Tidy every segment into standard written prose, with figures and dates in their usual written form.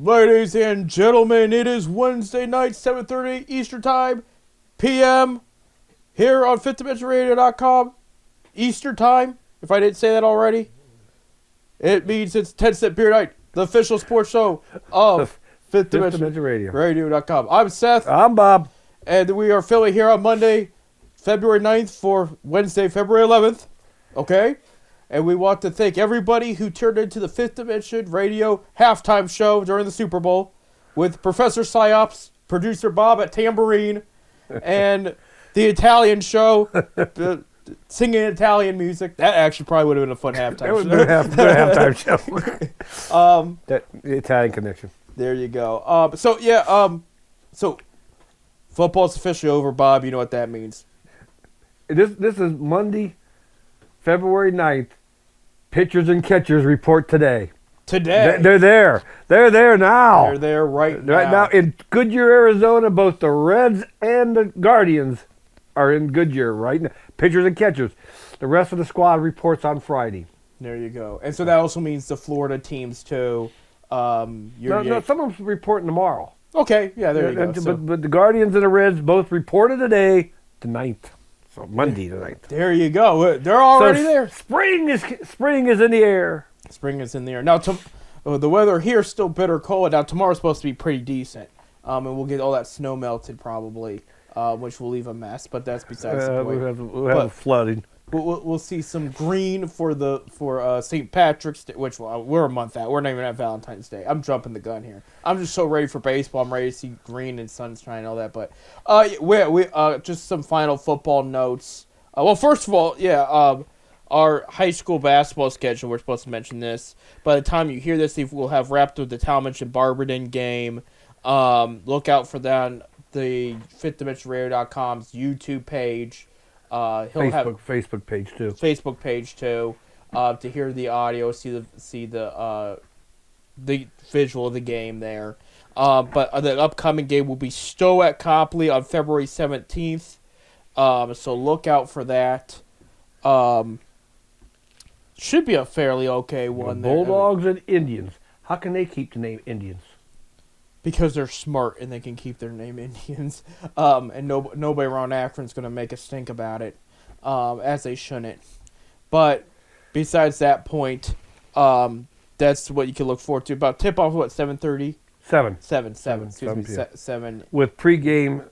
Ladies and gentlemen, it is Wednesday night, 7:30 Eastern Time, p.m. here on FifthDimensionRadio.com. Eastern Time, if I didn't say that already. It means it's 10 Cent Beer Night, the official sports show of Fifth Dimension Radio.com. I'm Seth. I'm Bob. And we are filming here on Monday, February 9th for Wednesday, February 11th. Okay? And we want to thank everybody who turned into the Fifth Dimension Radio halftime show during the Super Bowl with Professor Psyops, producer Bob at Tambourine, and the Italian show, singing Italian music. That actually probably would have been a fun halftime show. It was a halftime show. That Italian connection. There you go. So football's officially over, Bob. You know what that means. This is Monday, February 9th. Pitchers and catchers report today. Today. They're there. They're there now. They're there right now. Right now in Goodyear, Arizona, both the Reds and the Guardians are in Goodyear right now. Pitchers and catchers. The rest of the squad reports on Friday. There you go. And so that also means the Florida teams too. No, some of them reporting tomorrow. Okay, yeah, there you go. But the Guardians and the Reds both reported today, the 9th. So Monday the 9th. There you go. They're already there. Spring is in the air. Spring is in the air. Now, the weather here is still bitter cold. Now, tomorrow's supposed to be pretty decent. And we'll get all that snow melted probably, which will leave a mess. But that's besides the point. We'll have flooding. We'll see some green for St. Patrick's Day, which we're a month out. We're not even at Valentine's Day. I'm jumping the gun here. I'm just so ready for baseball. I'm ready to see green and sunshine and all that. But we just some final football notes. Well, first of all, our high school basketball schedule. We're supposed to mention this. By the time you hear this, we'll have wrapped with the Talmadge and Barberton game. Look out for that on the FifthDimensionRadio.com's YouTube page. Facebook page too. To hear the audio, see the visual of the game there. But the upcoming game will be Stowe at Copley on February 17th. So look out for that. Should be a fairly okay one. Bulldogs and Indians. How can they keep the name Indians? Because they're smart and they can keep their name Indians. And nobody around Akron's going to make a stink about it, as they shouldn't. But besides that point, that's what you can look forward to. About tip-off, 7:30? 7. 7. With pregame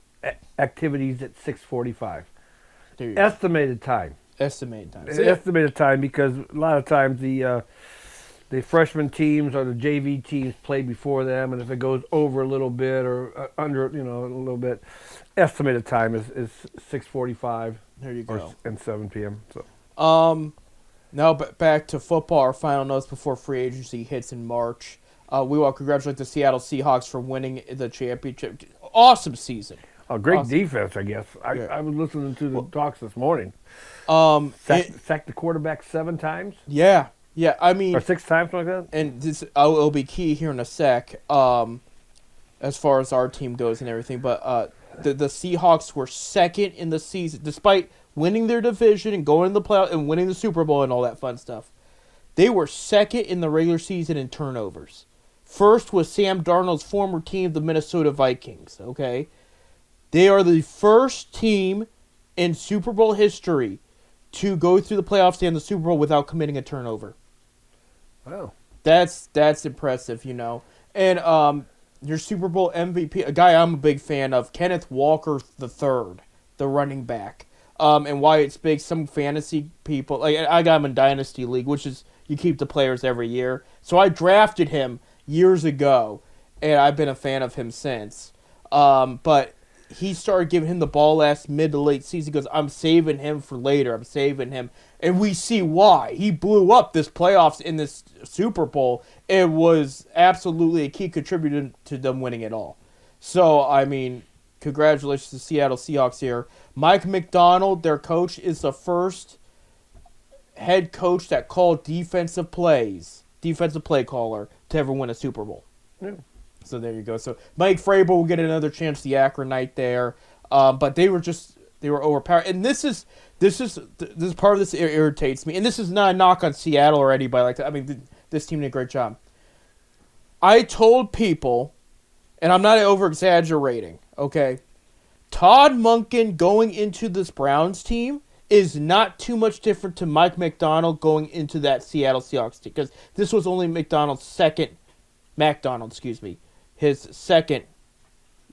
activities at 6:45. Estimated time. Estimated time because a lot of times the freshman teams or the JV teams play before them, and if it goes over a little bit or under, a little bit, estimated time is 6:45. There you go. And 7 p.m. So. Now back to football. Our final notes before free agency hits in March. We want to congratulate the Seattle Seahawks for winning the championship. Awesome season. A great defense, I guess. I was listening to the talks this morning. Sacked the quarterback 7 times. Yeah. Yeah, I mean... Or 6 times, like that? And this it'll be key here in a sec, as far as our team goes and everything. But the Seahawks were second in the season, despite winning their division and going to the playoff and winning the Super Bowl and all that fun stuff. They were second in the regular season in turnovers. First was Sam Darnold's former team, the Minnesota Vikings, okay? They are the first team in Super Bowl history to go through the playoffs and the Super Bowl without committing a turnover. Wow. That's impressive, And your Super Bowl MVP, a guy I'm a big fan of, Kenneth Walker III, the running back. And why it's big, some fantasy people, like I got him in Dynasty League, which is you keep the players every year. So I drafted him years ago, and I've been a fan of him since. But he started giving him the ball last mid to late season. He goes, I'm saving him for later. I'm saving him. And we see why. He blew up this playoffs in this Super Bowl. It was absolutely a key contributor to them winning it all. So, I mean, congratulations to Seattle Seahawks here. Mike McDonald, their coach, is the first head coach that called defensive play caller, to ever win a Super Bowl. Yeah. So there you go. So Mike Vrabel will get another chance, the Akronite there. But they were overpowered. And this is part of this irritates me. And this is not a knock on Seattle or anybody like that. I mean, this team did a great job. I told people, and I'm not over-exaggerating, okay? Todd Monken going into this Browns team is not too much different to Mike Macdonald going into that Seattle Seahawks team. Because this was only his second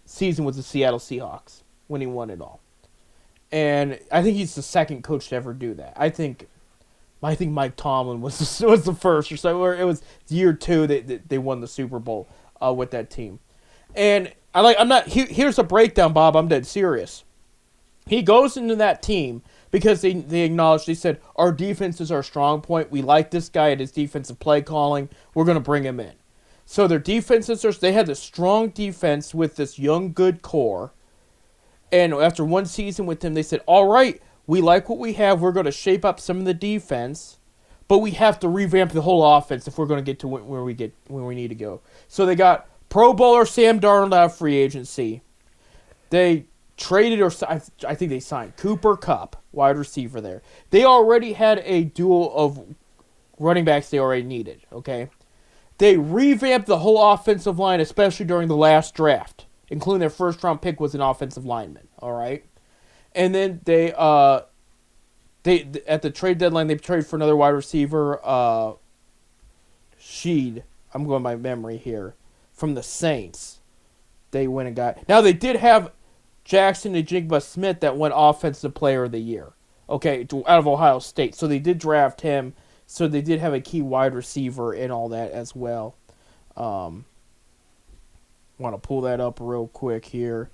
season with the Seattle Seahawks when he won it all. And I think he's the second coach to ever do that. I think Mike Tomlin was the first or so. Or it was year 2 that they won the Super Bowl with that team. And here's a breakdown, Bob. I'm dead serious. He goes into that team because they acknowledged, they said, our defense is our strong point. We like this guy at his defensive play calling. We're going to bring him in. So their defenses, they had this strong defense with this young, good core. And after one season with him, they said, all right, we like what we have. We're going to shape up some of the defense, but we have to revamp the whole offense if we're going to get to where we need to go. So they got Pro Bowler Sam Darnold out of free agency. They traded, I think they signed Cooper Kupp, wide receiver there. They already had a duel of running backs they already needed, okay? They revamped the whole offensive line, especially during the last draft, including their first-round pick was an offensive lineman, all right? And then they at the trade deadline, they traded for another wide receiver, Sheed. I'm going by memory here. From the Saints. They went and got... Now, they did have Jackson Njigba Smith that won Offensive Player of the Year. Okay, out of Ohio State. So they did draft him. So they did have a key wide receiver and all that as well. Want to pull that up real quick here.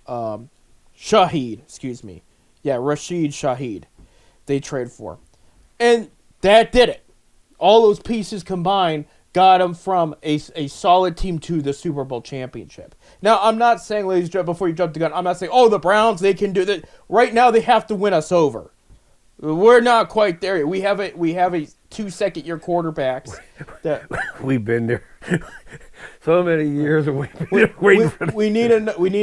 Shaheed, excuse me. Yeah, Rashid Shaheed. They traded for. And that did it. All those pieces combined got him from a solid team to the Super Bowl championship. Now, I'm not saying, ladies and gentlemen, before you jump the gun, I'm not saying, the Browns, they can do that. Right now, they have to win us over. We're not quite there yet. We have a 2-second-year quarterbacks. We've been there so many years, and we've been waiting for we need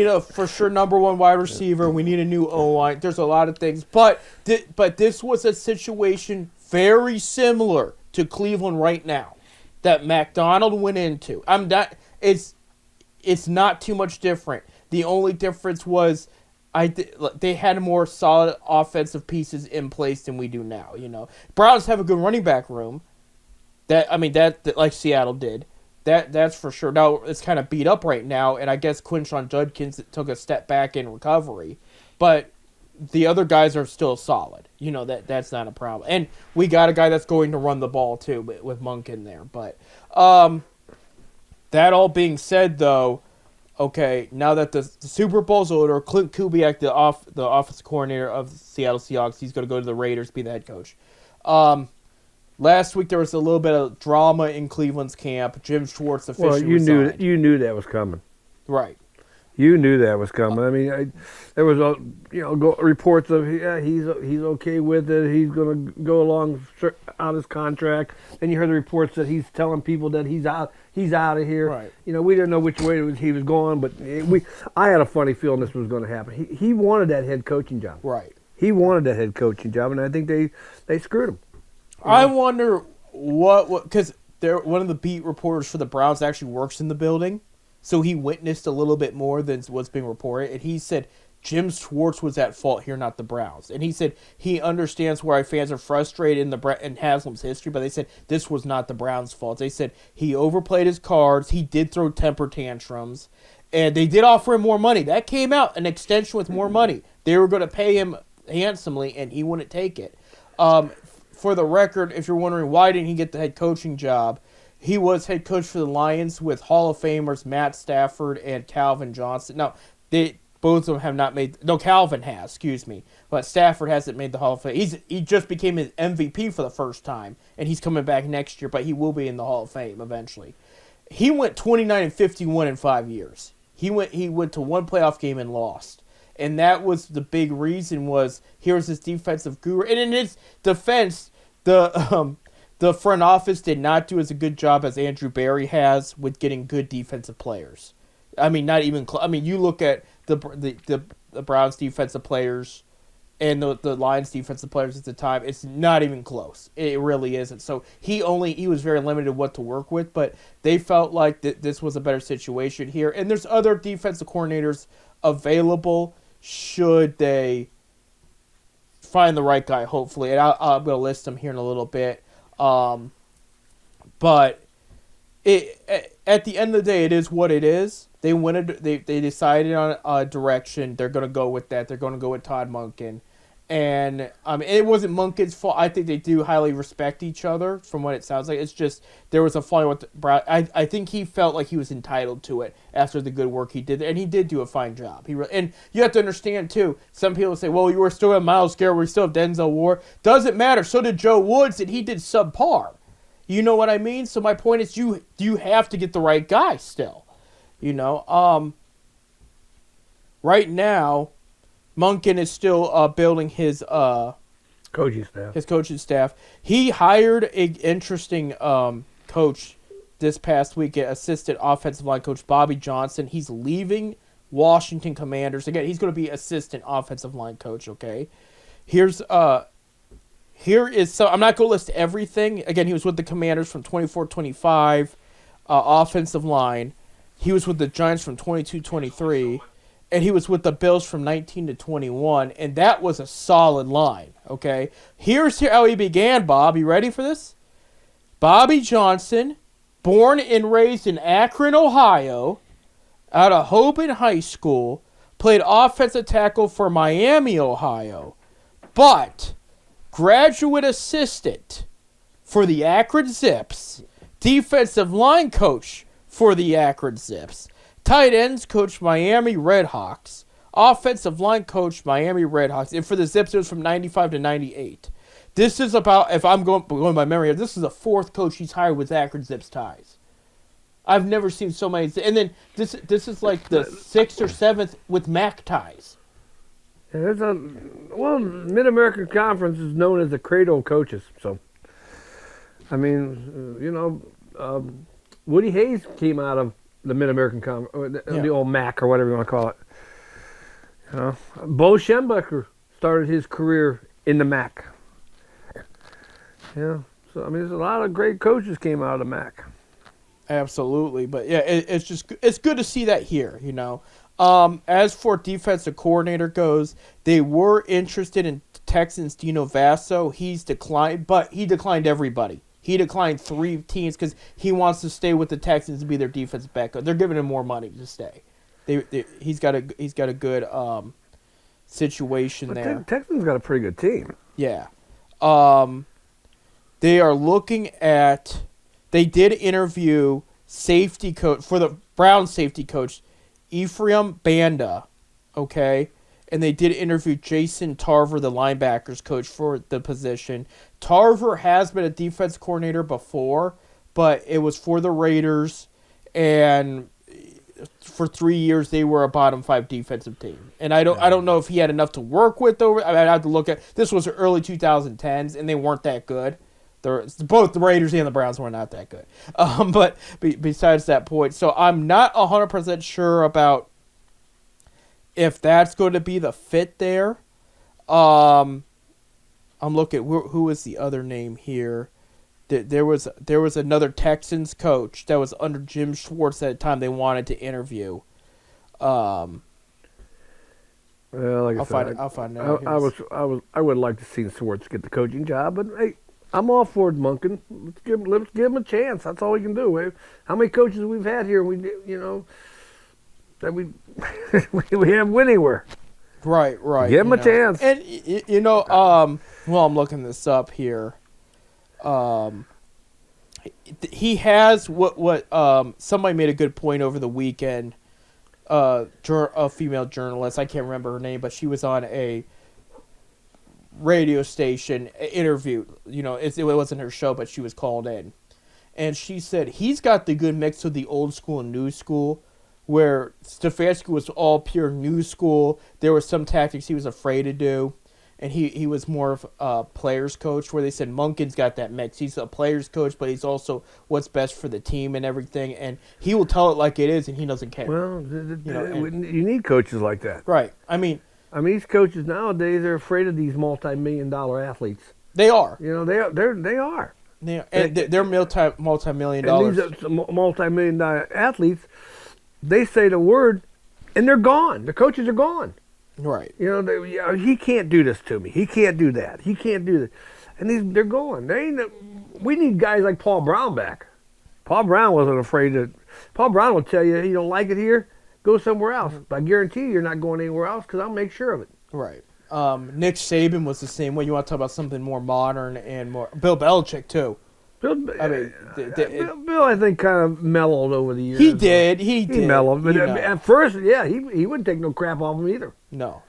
a for sure number one wide receiver. We need a new O-line. There's a lot of things, but this was a situation very similar to Cleveland right now that Macdonald went into. It's not too much different. The only difference was they had more solid offensive pieces in place than we do now. You know, Browns have a good running back room. That like Seattle did. That's for sure. Now it's kind of beat up right now, and I guess Quinshon Judkins took a step back in recovery, but the other guys are still solid. You know, that's not a problem. And we got a guy that's going to run the ball too, with Monken there. But that all being said, though, okay, now that the Super Bowl's over, Clint Kubiak, the offensive coordinator of the Seattle Seahawks, he's going to go to the Raiders, be the head coach. Last week there was a little bit of drama in Cleveland's camp. Jim Schwartz officially resigned. You knew that was coming, right? You knew that was coming. I mean, there was reports of he's okay with it. He's going to go along out his contract. And you heard the reports that he's telling people that he's out of here. Right. You know, we didn't know which way he was going, but I had a funny feeling this was going to happen. He wanted that head coaching job. Right. He wanted that head coaching job, and I think they screwed him. I wonder what because one of the beat reporters for the Browns actually works in the building. So he witnessed a little bit more than what's being reported. And he said Jim Schwartz was at fault here, not the Browns. And he said he understands why fans are frustrated in Haslam's history, but they said this was not the Browns' fault. They said he overplayed his cards. He did throw temper tantrums. And they did offer him more money. That came out, an extension with more money. They were going to pay him handsomely, and he wouldn't take it. For the record, if you're wondering why didn't he get the head coaching job, he was head coach for the Lions with Hall of Famers Matt Stafford and Calvin Johnson. Now, both of them have not made... No, Calvin has, excuse me. But Stafford hasn't made the Hall of Fame. He just became his MVP for the first time, and he's coming back next year, but he will be in the Hall of Fame eventually. He went 29-51 in 5 years. He went to one playoff game and lost. And that was the big reason was here's this defensive guru. And in his defense, the front office did not do as a good job as Andrew Berry has with getting good defensive players. I mean, not even. You look at the Browns' defensive players, and the Lions defensive players at the time, it's not even close. It really isn't. So he was very limited what to work with, but they felt like this was a better situation here. And there's other defensive coordinators available should they find the right guy, hopefully. And I'm going to list them here in a little bit. But at the end of the day, it is what it is. They decided on a direction. They're going to go with that. They're going to go with Todd Monken. And it wasn't Monken's fault. I think they do highly respect each other from what it sounds like. It's just there was a falling with I think he felt like he was entitled to it after the good work he did. And he did do a fine job. And you have to understand, too, some people say, well, you were still at Myles Garrett. We still have Denzel Ward. Doesn't matter. So did Joe Woods, and he did subpar. You know what I mean? So my point is you have to get the right guy still. Right now, Monken is still building his coaching staff. He hired an interesting coach this past week, assistant offensive line coach Bobby Johnson. He's leaving Washington Commanders. Again, he's going to be assistant offensive line coach, okay? Here is so I'm not going to list everything. Again, he was with the Commanders from 24-25, offensive line. He was with the Giants from 22-23, and he was with the Bills from 19-21, and that was a solid line, okay? Here's how he began, Bob. You ready for this? Bobby Johnson, born and raised in Akron, Ohio, out of Hoban High School, played offensive tackle for Miami, Ohio, but graduate assistant for the Akron Zips, defensive line coach for the Akron Zips, tight ends coach Miami Redhawks, offensive line coach Miami Redhawks, and for the Zips it was from 95 to 98. This is about, if I'm going by memory, this is the fourth coach he's hired with Akron Zips ties. I've never seen so many, and then this is like the sixth or seventh with MAC ties. Mid-American Conference is known as the cradle of coaches. So, I mean, Woody Hayes came out of the Mid-American Conference, the old MAC or whatever you want to call it. Bo Schembechler started his career in the MAC. Yeah, so I mean, there's a lot of great coaches came out of the MAC. Absolutely, but yeah, it's good to see that here. As for defensive coordinator goes, they were interested in Texans Dino Vasso. He's declined, but he declined everybody. He declined 3 teams because he wants to stay with the Texans and be their defensive backup. They're giving him more money to stay. He's got a good situation there. Texans got a pretty good team. Yeah, they are looking at. They did interview safety coach for the Browns safety coach, Ephraim Banda, okay? And they did interview Jason Tarver, the linebackers coach, for the position. Tarver has been a defense coordinator before, but it was for the Raiders, and for 3 years they were a bottom 5 defensive team. And I don't know if he had enough to work with over. I'd have to look at. This was early 2010s, and they weren't that good. Both the Raiders and the Browns were not that good. But besides that point, so I'm not 100% sure about if that's going to be the fit there. I'm looking. Who is the other name here? There was another Texans coach that was under Jim Schwartz at the time they wanted to interview. Well, like I'll find out. I would like to see Schwartz get the coaching job, but hey, I'm all for it, Monken. Let's give him a chance. That's all we can do. How many coaches we've had here? That we have anywhere. Right. Give him a chance. And I'm looking this up here. He has what somebody made a good point over the weekend. A female journalist, I can't remember her name, but she was on a radio station interview. It wasn't her show, but she was called in, and she said he's got the good mix of the old school and new school, where Stefanski was all pure new school. There were some tactics he was afraid to do, and he was more of a players coach, where they said Monken's got that mix. He's a players coach, but he's also what's best for the team and everything, and he will tell it like it is, and he doesn't care. Well, you need coaches like that. Right. I mean, I mean, these coaches nowadays are afraid of these multi-million-dollar athletes. They are. You know, they are. Yeah, and they're multi-million dollars. And these multi-million-dollar athletes, they say the word, and they're gone. The coaches are gone. Right. You know, he can't do this to me. He can't do that. He can't do that. And they're going. We need guys like Paul Brown back. Paul Brown wasn't afraid to. Paul Brown will tell you, you don't like it here, go somewhere else. But I guarantee you're not going anywhere else because I'll make sure of it. Right. Nick Saban was the same way. You want to talk about something more modern and more. Bill Belichick too. Bill, I think, kind of mellowed over the years. He did. He mellowed. But at first, yeah, he wouldn't take no crap off him either. No.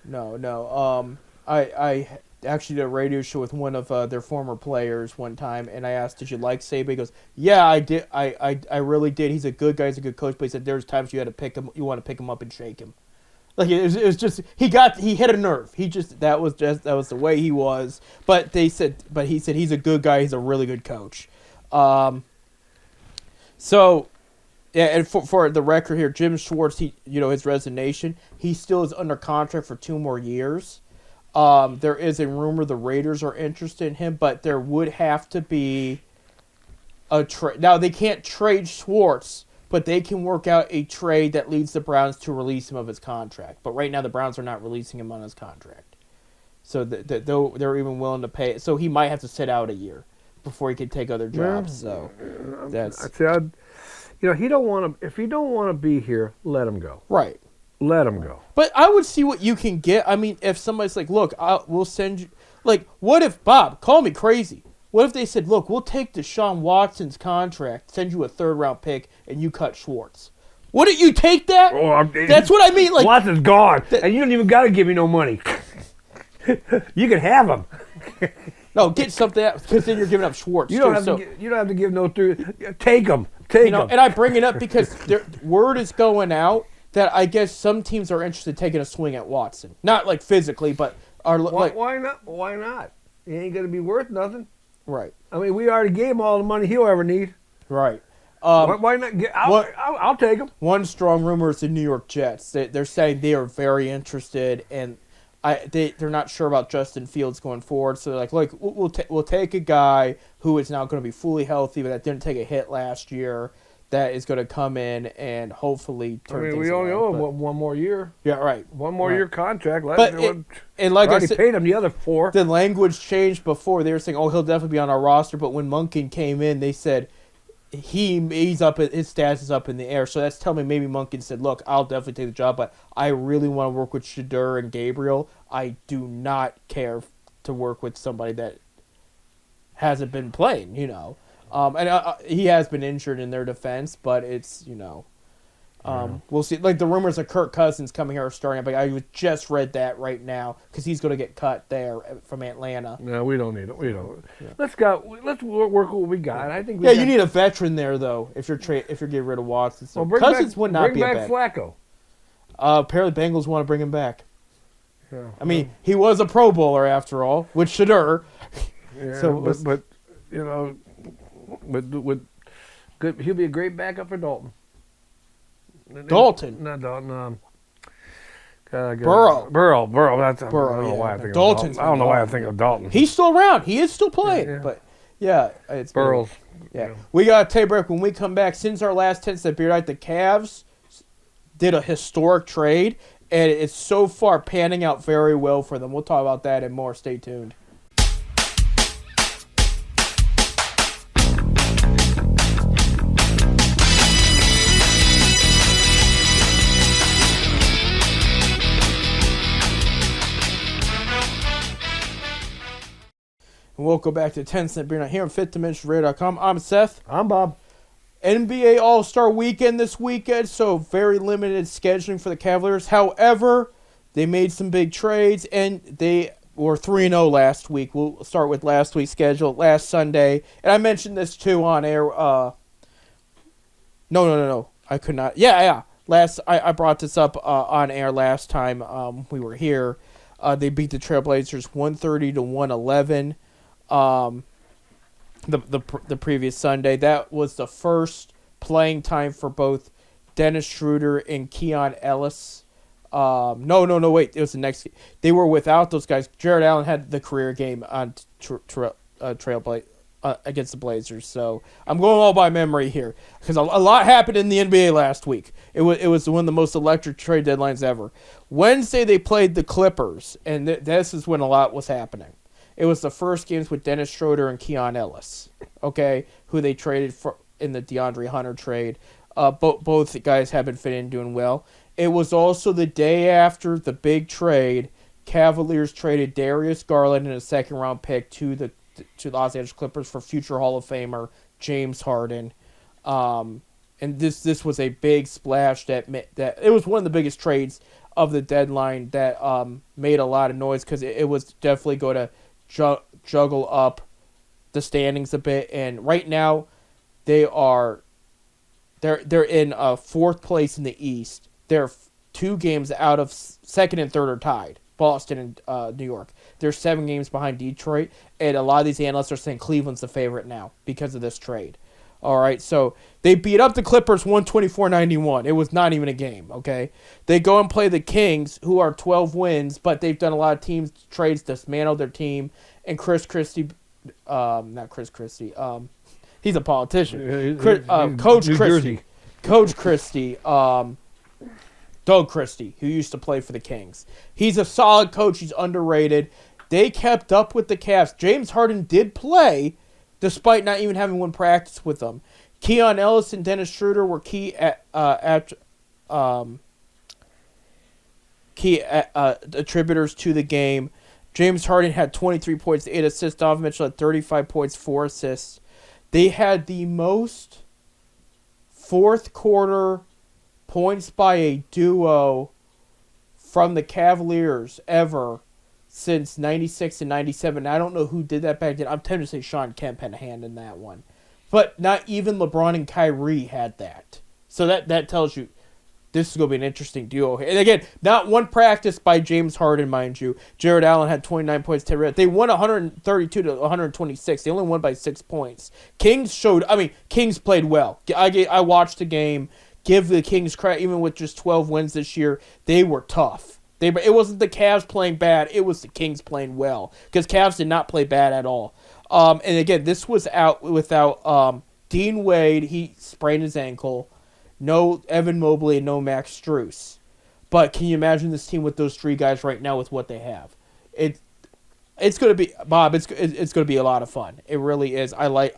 I actually did a radio show with one of their former players one time, and I asked, "Did you like Saban?" He goes, "Yeah, I did. I really did. He's a good guy. He's a good coach." But he said there's times you had to pick him. You want to pick him up and shake him. Like it was just he hit a nerve. That was the way he was. But he said he's a good guy. He's a really good coach. So, yeah, and for the record here, Jim Schwartz, his resignation, he still is under contract for 2 more years. There is a rumor the Raiders are interested in him, but there would have to be a trade. Now, they can't trade Schwartz, but they can work out a trade that leads the Browns to release him of his contract. But right now, the Browns are not releasing him on his contract. So they're even willing to pay it. So he might have to sit out a year before he can take other jobs. So that's. He don't want to. If he don't want to be here, let him go. Right. Let him go. But I would see what you can get. I mean, if somebody's like, "Look, we'll send you." Like, what if Bob? Call me crazy. What if they said, "Look, we'll take Deshaun Watson's contract, send you a 3rd-round pick, and you cut Schwartz"? Wouldn't you take that? That's what I mean. Like, Watson's gone, and you don't even got to give me no money. You can have him. No, get something else, because then you're giving up Schwartz. You don't have to give no three. Take him. Take him. And I bring it up because word is going out that I guess some teams are interested in taking a swing at Watson. Not like physically, but are why not? Why not? He ain't gonna be worth nothing. Right. I mean, we already gave him all the money he'll ever need. Right. Why not? I'll take him. One strong rumor is the New York Jets. They're saying they are very interested, and they're not sure about Justin Fields going forward. So they're like, look, we'll take a guy who is now going to be fully healthy, but that didn't take a hit last year. That is going to come in and hopefully turn things around. We only owe him 1 more year. Yeah, right. 1 more year contract. And like I said, paid him the other 4. The language changed before. They were saying, "Oh, he'll definitely be on our roster." But when Monken came in, they said he's up. His status is up in the air. So that's telling me maybe Monken said, "Look, I'll definitely take the job, but I really want to work with Shedeur and Gabriel. I do not care to work with somebody that hasn't been playing." And he has been injured in their defense, but it's, we'll see. Like the rumors of Kirk Cousins coming here are starting up. Like I just read that right now because he's going to get cut there from Atlanta. No, we don't need it. We don't. Yeah. Let's work what we got. I think. You need a veteran there though. If you're getting rid of Watson, so Cousins would not be a bad. Bring back Flacco. Apparently, Bengals want to bring him back. Yeah. I mean, he was a Pro Bowler after all, with Shedeur. Yeah, so, but with good, he'll be a great backup for Dalton. Dalton, not Dalton. Burrow. That's Burrow. I don't know why I think Dalton. I don't know why I think of Dalton. He's still around. He is still playing. Yeah. But yeah, it's Burrows. Yeah, we got to take a break. When we come back, since our last 10 Cent Beer Night, the Cavs did a historic trade, and it's so far panning out very well for them. We'll talk about that and more. Stay tuned. Welcome back to 10 Cent Beer Night here on FifthDimensionRadio.com. I'm Seth. I'm Bob. NBA All-Star Weekend this weekend, so very limited scheduling for the Cavaliers. However, they made some big trades, and they were 3-0 last week. We'll start with last week's schedule, last Sunday. And I mentioned this, too, on air. No. I could not. Yeah. I brought this up on air last time we were here. They beat the Trailblazers 130-111. The previous Sunday. That was the first playing time for both Dennis Schroeder and Keon Ellis No, wait. It was the next. They were without those guys. Jared Allen had the career game on Trailblazer against the Blazers. So I'm going all by memory here because a lot happened in the NBA last week. It was one of the most electric trade deadlines ever. Wednesday they played the Clippers, and this is when a lot was happening. It was the first games with Dennis Schroeder and Keon Ellis, okay, who they traded for in the DeAndre Hunter trade. Both guys have been fitting and doing well. It was also the day after the big trade. Cavaliers traded Darius Garland and a second-round pick to the Los Angeles Clippers for future Hall of Famer James Harden. And this was a big splash that it was one of the biggest trades of the deadline that made a lot of noise because it was definitely going to juggle up the standings a bit. And right now, they're in fourth place in the East. They're 2 games out of second and third are tied. Boston and New York. They're 7 games behind Detroit, and a lot of these analysts are saying Cleveland's the favorite now because of this trade. All right, so they beat up the Clippers 124-91. It was not even a game, okay? They go and play the Kings, who are 12 wins, but they've done a lot of team trades, dismantled their team, and Coach Christie, he's a politician. Coach Christie, Doug Christie, who used to play for the Kings. He's a solid coach. He's underrated. They kept up with the Cavs. James Harden did play, despite not even having one practice with them. Keon Ellis and Dennis Schroeder were key attributors to the game. James Harden had 23 points, 8 assists. Donovan Mitchell had 35 points, 4 assists. They had the most fourth quarter points by a duo from the Cavaliers ever since 96 and 97. I don't know who did that back then. I'm tempted to say Sean Kemp had a hand in that one. But not even LeBron and Kyrie had that. So that tells you this is going to be an interesting duo. And again, not one practice by James Harden, mind you. Jared Allen had 29 points. They won 132 to 126. They only won by 6 points. Kings played well. I watched the game. Give the Kings credit, even with just 12 wins this year, they were tough. It wasn't the Cavs playing bad, it was the Kings playing well. Because Cavs did not play bad at all. And again, this was out without Dean Wade. He sprained his ankle. No Evan Mobley and no Max Strus. But can you imagine this team with those 3 guys right now with what they have? It's going to be, Bob, it's going to be a lot of fun. It really is. I like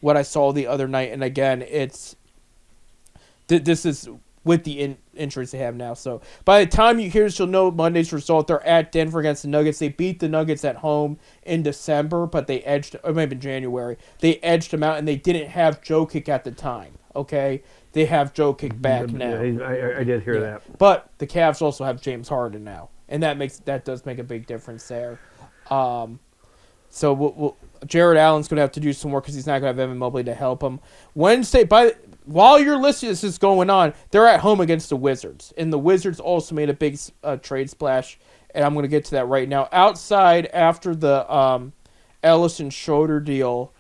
what I saw the other night. And again, this is with the injuries they have now. So by the time you hear this, you'll know Monday's result. They're at Denver against the Nuggets. They beat the Nuggets at home in December, but they maybe in January. They edged them out, and they didn't have Jokic at the time. Okay, they have Jokic back now. I did hear that. But the Cavs also have James Harden now, and that does make a big difference there. So Jared Allen's going to have to do some work because he's not going to have Evan Mobley to help him. Wednesday, while you're listening to this is going on, they're at home against the Wizards. And the Wizards also made a big trade splash, and I'm going to get to that right now. Outside, after the Ellis and Schroeder deal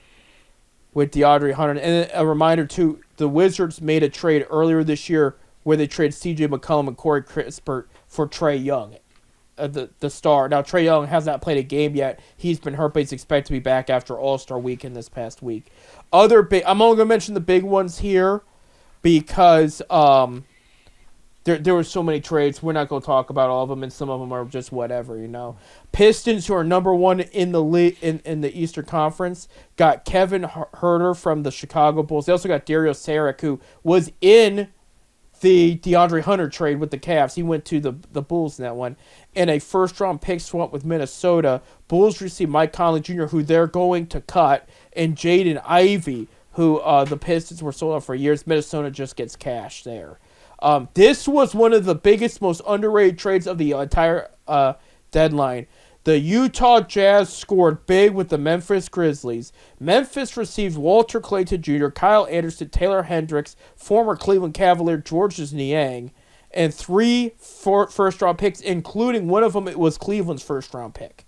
with DeAndre Hunter, and a reminder, too, the Wizards made a trade earlier this year where they traded C.J. McCollum and Corey Kispert for Trae Young, the star. Now, Trae Young has not played a game yet. He's been hurt, but he's expected to be back after All-Star Weekend this past week. I'm only going to mention the big ones here because there were so many trades. We're not going to talk about all of them, and some of them are just whatever, you know. Pistons, who are number 1 in the in the Eastern Conference, got Kevin Huerter from the Chicago Bulls. They also got Dario Saric, who was in the DeAndre Hunter trade with the Cavs. He went to the Bulls in that one. And a first-round pick swap with Minnesota. Bulls received Mike Conley Jr., who they're going to cut, and Jaden Ivey, who the Pistons were sold out for years. Minnesota just gets cash there. This was one of the biggest, most underrated trades of the entire deadline. The Utah Jazz scored big with the Memphis Grizzlies. Memphis received Walter Clayton Jr., Kyle Anderson, Taylor Hendricks, former Cleveland Cavalier Georges Niang, and 3 first-round picks, including one of them it was Cleveland's first-round pick.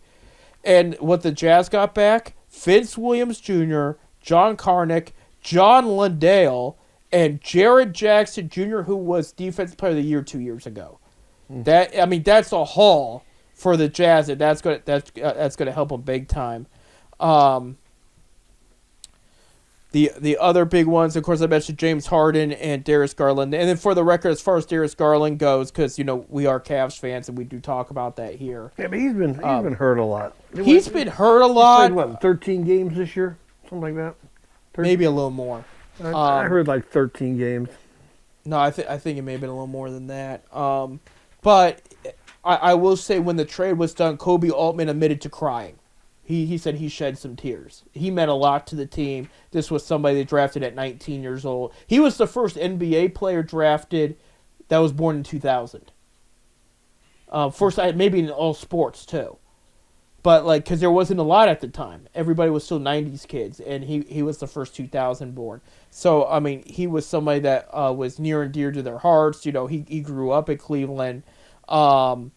And what the Jazz got back, Vince Williams Jr., John Karnick, John Lundale, and Jared Jackson Jr., who was Defensive Player of the Year 2 years ago. That's a haul for the Jazz. That's gonna help them big time. The other big ones, of course, I mentioned James Harden and Darius Garland. And then for the record, as far as Darius Garland goes, because we are Cavs fans and we do talk about that here. Yeah, but he's been hurt a lot. He's been hurt a lot. He played, 13 games this year, something like that. 13? Maybe a little more. I heard like 13 games. No, I think it may have been a little more than that. But I will say when the trade was done, Kobe Altman admitted to crying. He said he shed some tears. He meant a lot to the team. This was somebody they drafted at 19 years old. He was the first NBA player drafted that was born in 2000. First, maybe in all sports too. But because there wasn't a lot at the time. Everybody was still 90s kids, and he was the first 2000 born. So, he was somebody that was near and dear to their hearts. He grew up in Cleveland. He's not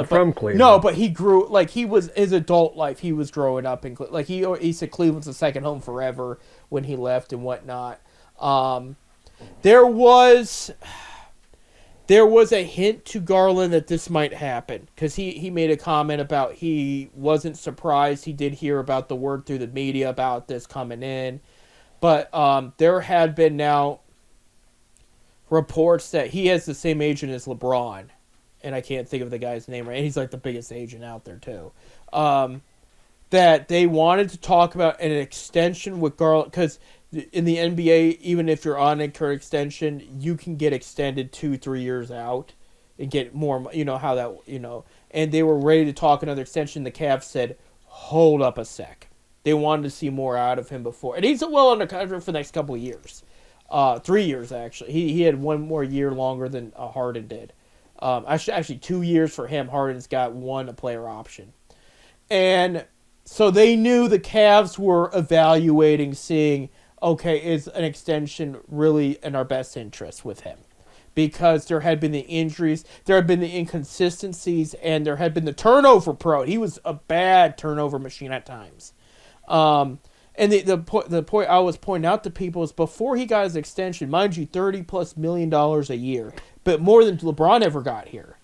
from Cleveland. No, but he grew he was his adult life. He was growing up in he said Cleveland's a second home forever when he left and whatnot. There was a hint to Garland that this might happen because he made a comment about he wasn't surprised. He did hear about the word through the media about this coming in, but there had been now reports that he has the same agent as LeBron. And I can't think of the guy's name right. And he's the biggest agent out there too. That they wanted to talk about an extension with Garland because in the NBA, even if you're on a current extension, you can get extended 2-3 years out and get more. How that And they were ready to talk another extension. The Cavs said, "Hold up a sec." They wanted to see more out of him before, and he's well under contract for the next couple of years. 3 years actually. He had one more year longer than Harden did. Actually 2 years for him. Harden's got a player option. And so they knew the Cavs were evaluating, seeing, okay, is an extension really in our best interest with him? Because there had been the injuries, there had been the inconsistencies, and there had been the turnover prone. He was a bad turnover machine at times. And the point I was pointing out to people is before he got his extension, mind you, $30+ million a year, but more than LeBron ever got here,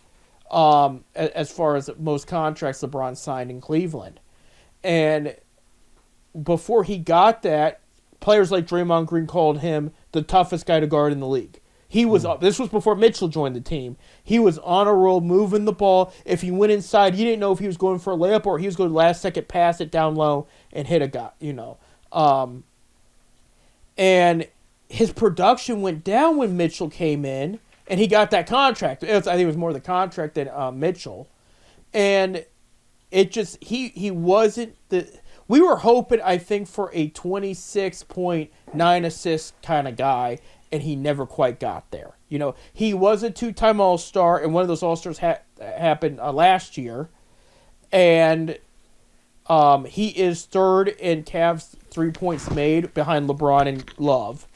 as far as most contracts LeBron signed in Cleveland. And before he got that, players like Draymond Green called him the toughest guy to guard in the league. He was This was before Mitchell joined the team. He was on a roll, moving the ball. If he went inside, you didn't know if he was going for a layup or he was going to last second pass it down low and hit a guy. And his production went down when Mitchell came in, and he got that contract. I think it was more the contract than Mitchell, and it just he wasn't the. We were hoping, I think, for a 26.9 assist kind of guy, and he never quite got there. He was a 2-time All-Star, and one of those All-Stars happened last year, and he is third in Cavs 3 points made behind LeBron and Love,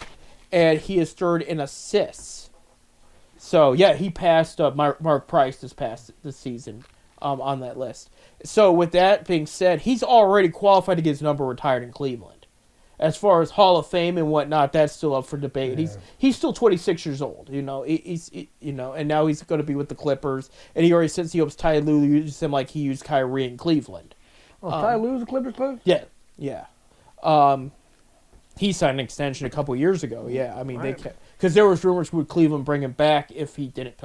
and he is third in assists. So yeah, he passed Mark Price this season on that list. So with that being said, he's already qualified to get his number retired in Cleveland. As far as Hall of Fame and whatnot, that's still up for debate. Yeah. He's still 26 years old, He's and now he's going to be with the Clippers, and he already says he hopes Ty Lue uses him like he used Kyrie in Cleveland. Oh, Ty Lue's the Clippers coach? Yeah. He signed an extension a couple years ago. Yeah, because there was rumors would Cleveland bring him back if he didn't,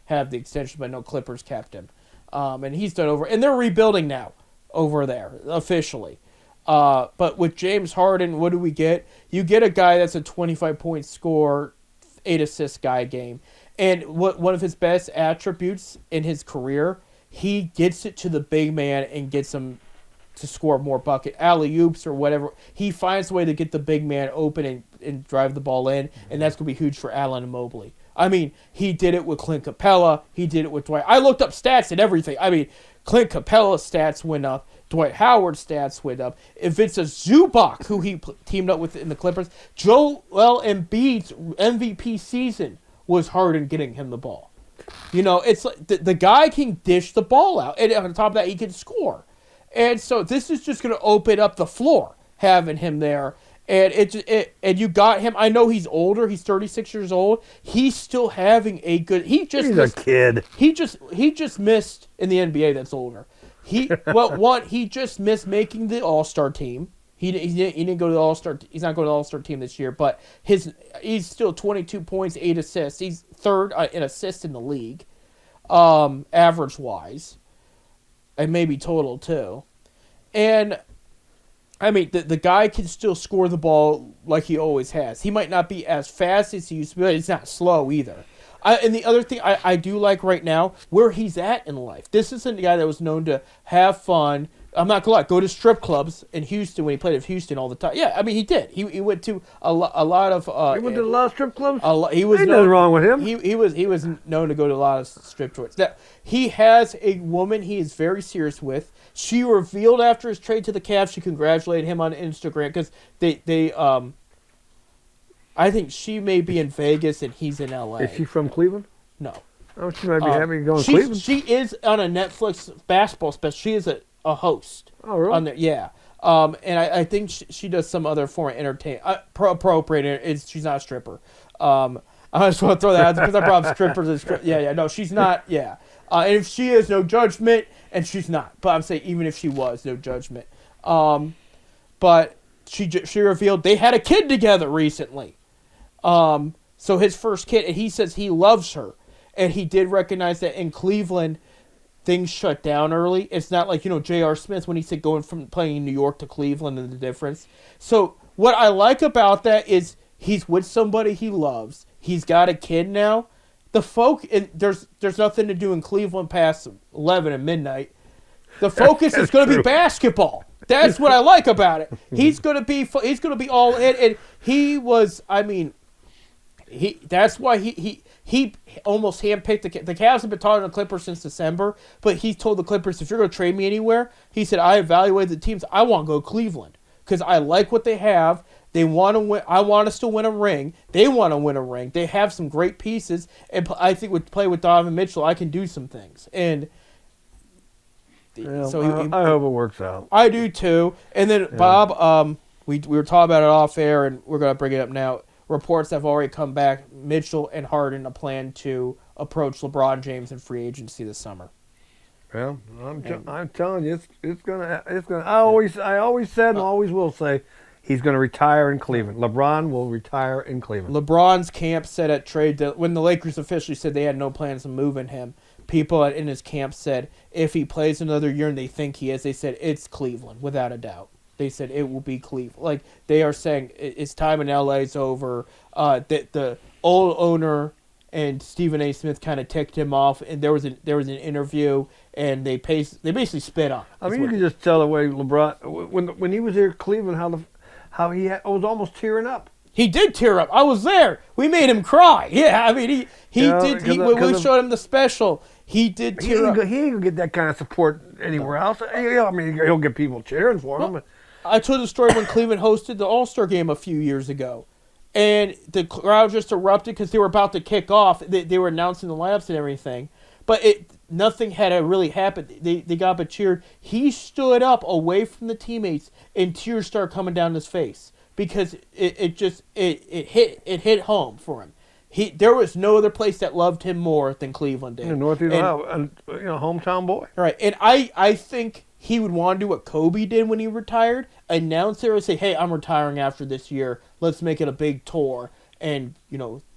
have the extension, but no, Clippers kept him. And he's done over, and they're rebuilding now over there officially. But with James Harden, what do we get? You get a guy that's a 25-point scorer, 8 assist guy game, and one of his best attributes in his career, he gets it to the big man and gets him to score more bucket alley-oops or whatever. He finds a way to get the big man open and drive the ball in, and that's going to be huge for Allen and Mobley. He did it with Clint Capella. He did it with Dwight. I looked up stats and everything. Clint Capella's stats went up. Dwight Howard's stats went up. If it's a Zubac, who he teamed up with in the Clippers, Joel Embiid's MVP season was Harden getting him the ball. It's like the guy can dish the ball out, and on top of that, he can score. And so this is just going to open up the floor, having him there. And and you got him. I know he's older. He's 36 years old. He's still having a good. He's a kid. He just missed in the NBA. That's older. He just missed making the All-Star team. He didn't go to the All-Star. He's not going to the All-Star team this year. But he's still 22 points, 8 assists. He's third in assists in the league, average wise, and maybe total too. And I mean, the guy can still score the ball like he always has. He might not be as fast as he used to be, but he's not slow either. And the other thing I do like right now, where he's at in life. This isn't a guy that was known to have fun. I'm not going to lie. Go to strip clubs in Houston when he played at Houston all the time. Yeah, I mean, he did. He went to a lot of... he went to a lot of strip clubs? He was Ain't nothing wrong with him. He was known to go to a lot of strip joints. Now, he has a woman he is very serious with. She revealed after his trade to the Cavs, she congratulated him on Instagram because they I think she may be in Vegas and he's in L.A. Is she from Cleveland? No. Oh, she might be happy to go to Cleveland. She is on a Netflix basketball special. She is a host. Oh, really? On there, yeah. And I think she does some other form of entertainment. Appropriate. She's not a stripper. I just want to throw that out because I brought up strippers. Yeah. No, she's not. Yeah. And if she is, no judgment. And she's not. But I'm saying even if she was, no judgment. But she revealed they had a kid together recently. So his first kid, and he says he loves her. And he did recognize that in Cleveland, things shut down early. It's not like, J.R. Smith when he said going from playing in New York to Cleveland and the difference. So what I like about that is he's with somebody he loves. He's got a kid now. There's nothing to do in Cleveland past 11 at midnight. The focus is going to be basketball. That's what I like about it. He's going to be all in, and he was. I mean, that's why he almost handpicked the Cavs have been talking to the Clippers since December, but he told the Clippers, if you're going to trade me anywhere, he said, I evaluated the teams. I want to go to Cleveland because I like what they have. They want to win. I want us to win a ring. They want to win a ring. They have some great pieces, and I think with play with Donovan Mitchell, I can do some things. And so I hope it works out. I do too. And then Bob, we were talking about it off air, and we're going to bring it up now. Reports have already come back. Mitchell and Harden a plan to approach LeBron James in free agency this summer. Well, I'm telling you, it's gonna. I always said and always will say, he's going to retire in Cleveland. LeBron will retire in Cleveland. LeBron's camp said at trade when the Lakers officially said they had no plans of moving him. People in his camp said if he plays another year and they think he is, they said it's Cleveland without a doubt. They said it will be Cleveland. Like they are saying, his time in LA is over. The old owner and Stephen A. Smith kind of ticked him off, and there was an interview, and they basically spit on. I mean, you can just tell the way LeBron when he was here at Cleveland how he was almost tearing up. He did tear up. I was there. We made him cry. Yeah, I mean he did. When we showed him the special, he did tear up. He ain't gonna get that kind of support anywhere else. I mean, he'll get people cheering for him. I told the story when Cleveland hosted the All-Star game a few years ago. And the crowd just erupted because they were about to kick off. They were announcing the lineups and everything. But nothing had really happened. They got but cheered. He stood up away from the teammates and tears started coming down his face. Because it hit home for him. There was no other place that loved him more than Cleveland did. Northeast Ohio, hometown boy. Right. And I think he would want to do what Kobe did when he retired, announce it and say, hey, I'm retiring after this year. Let's make it a big tour. And,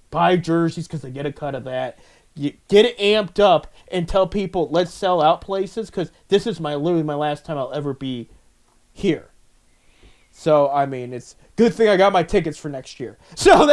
buy jerseys because they get a cut of that. You get it amped up and tell people, let's sell out places because this is literally my last time I'll ever be here. So, I mean, it's good thing I got my tickets for next year. So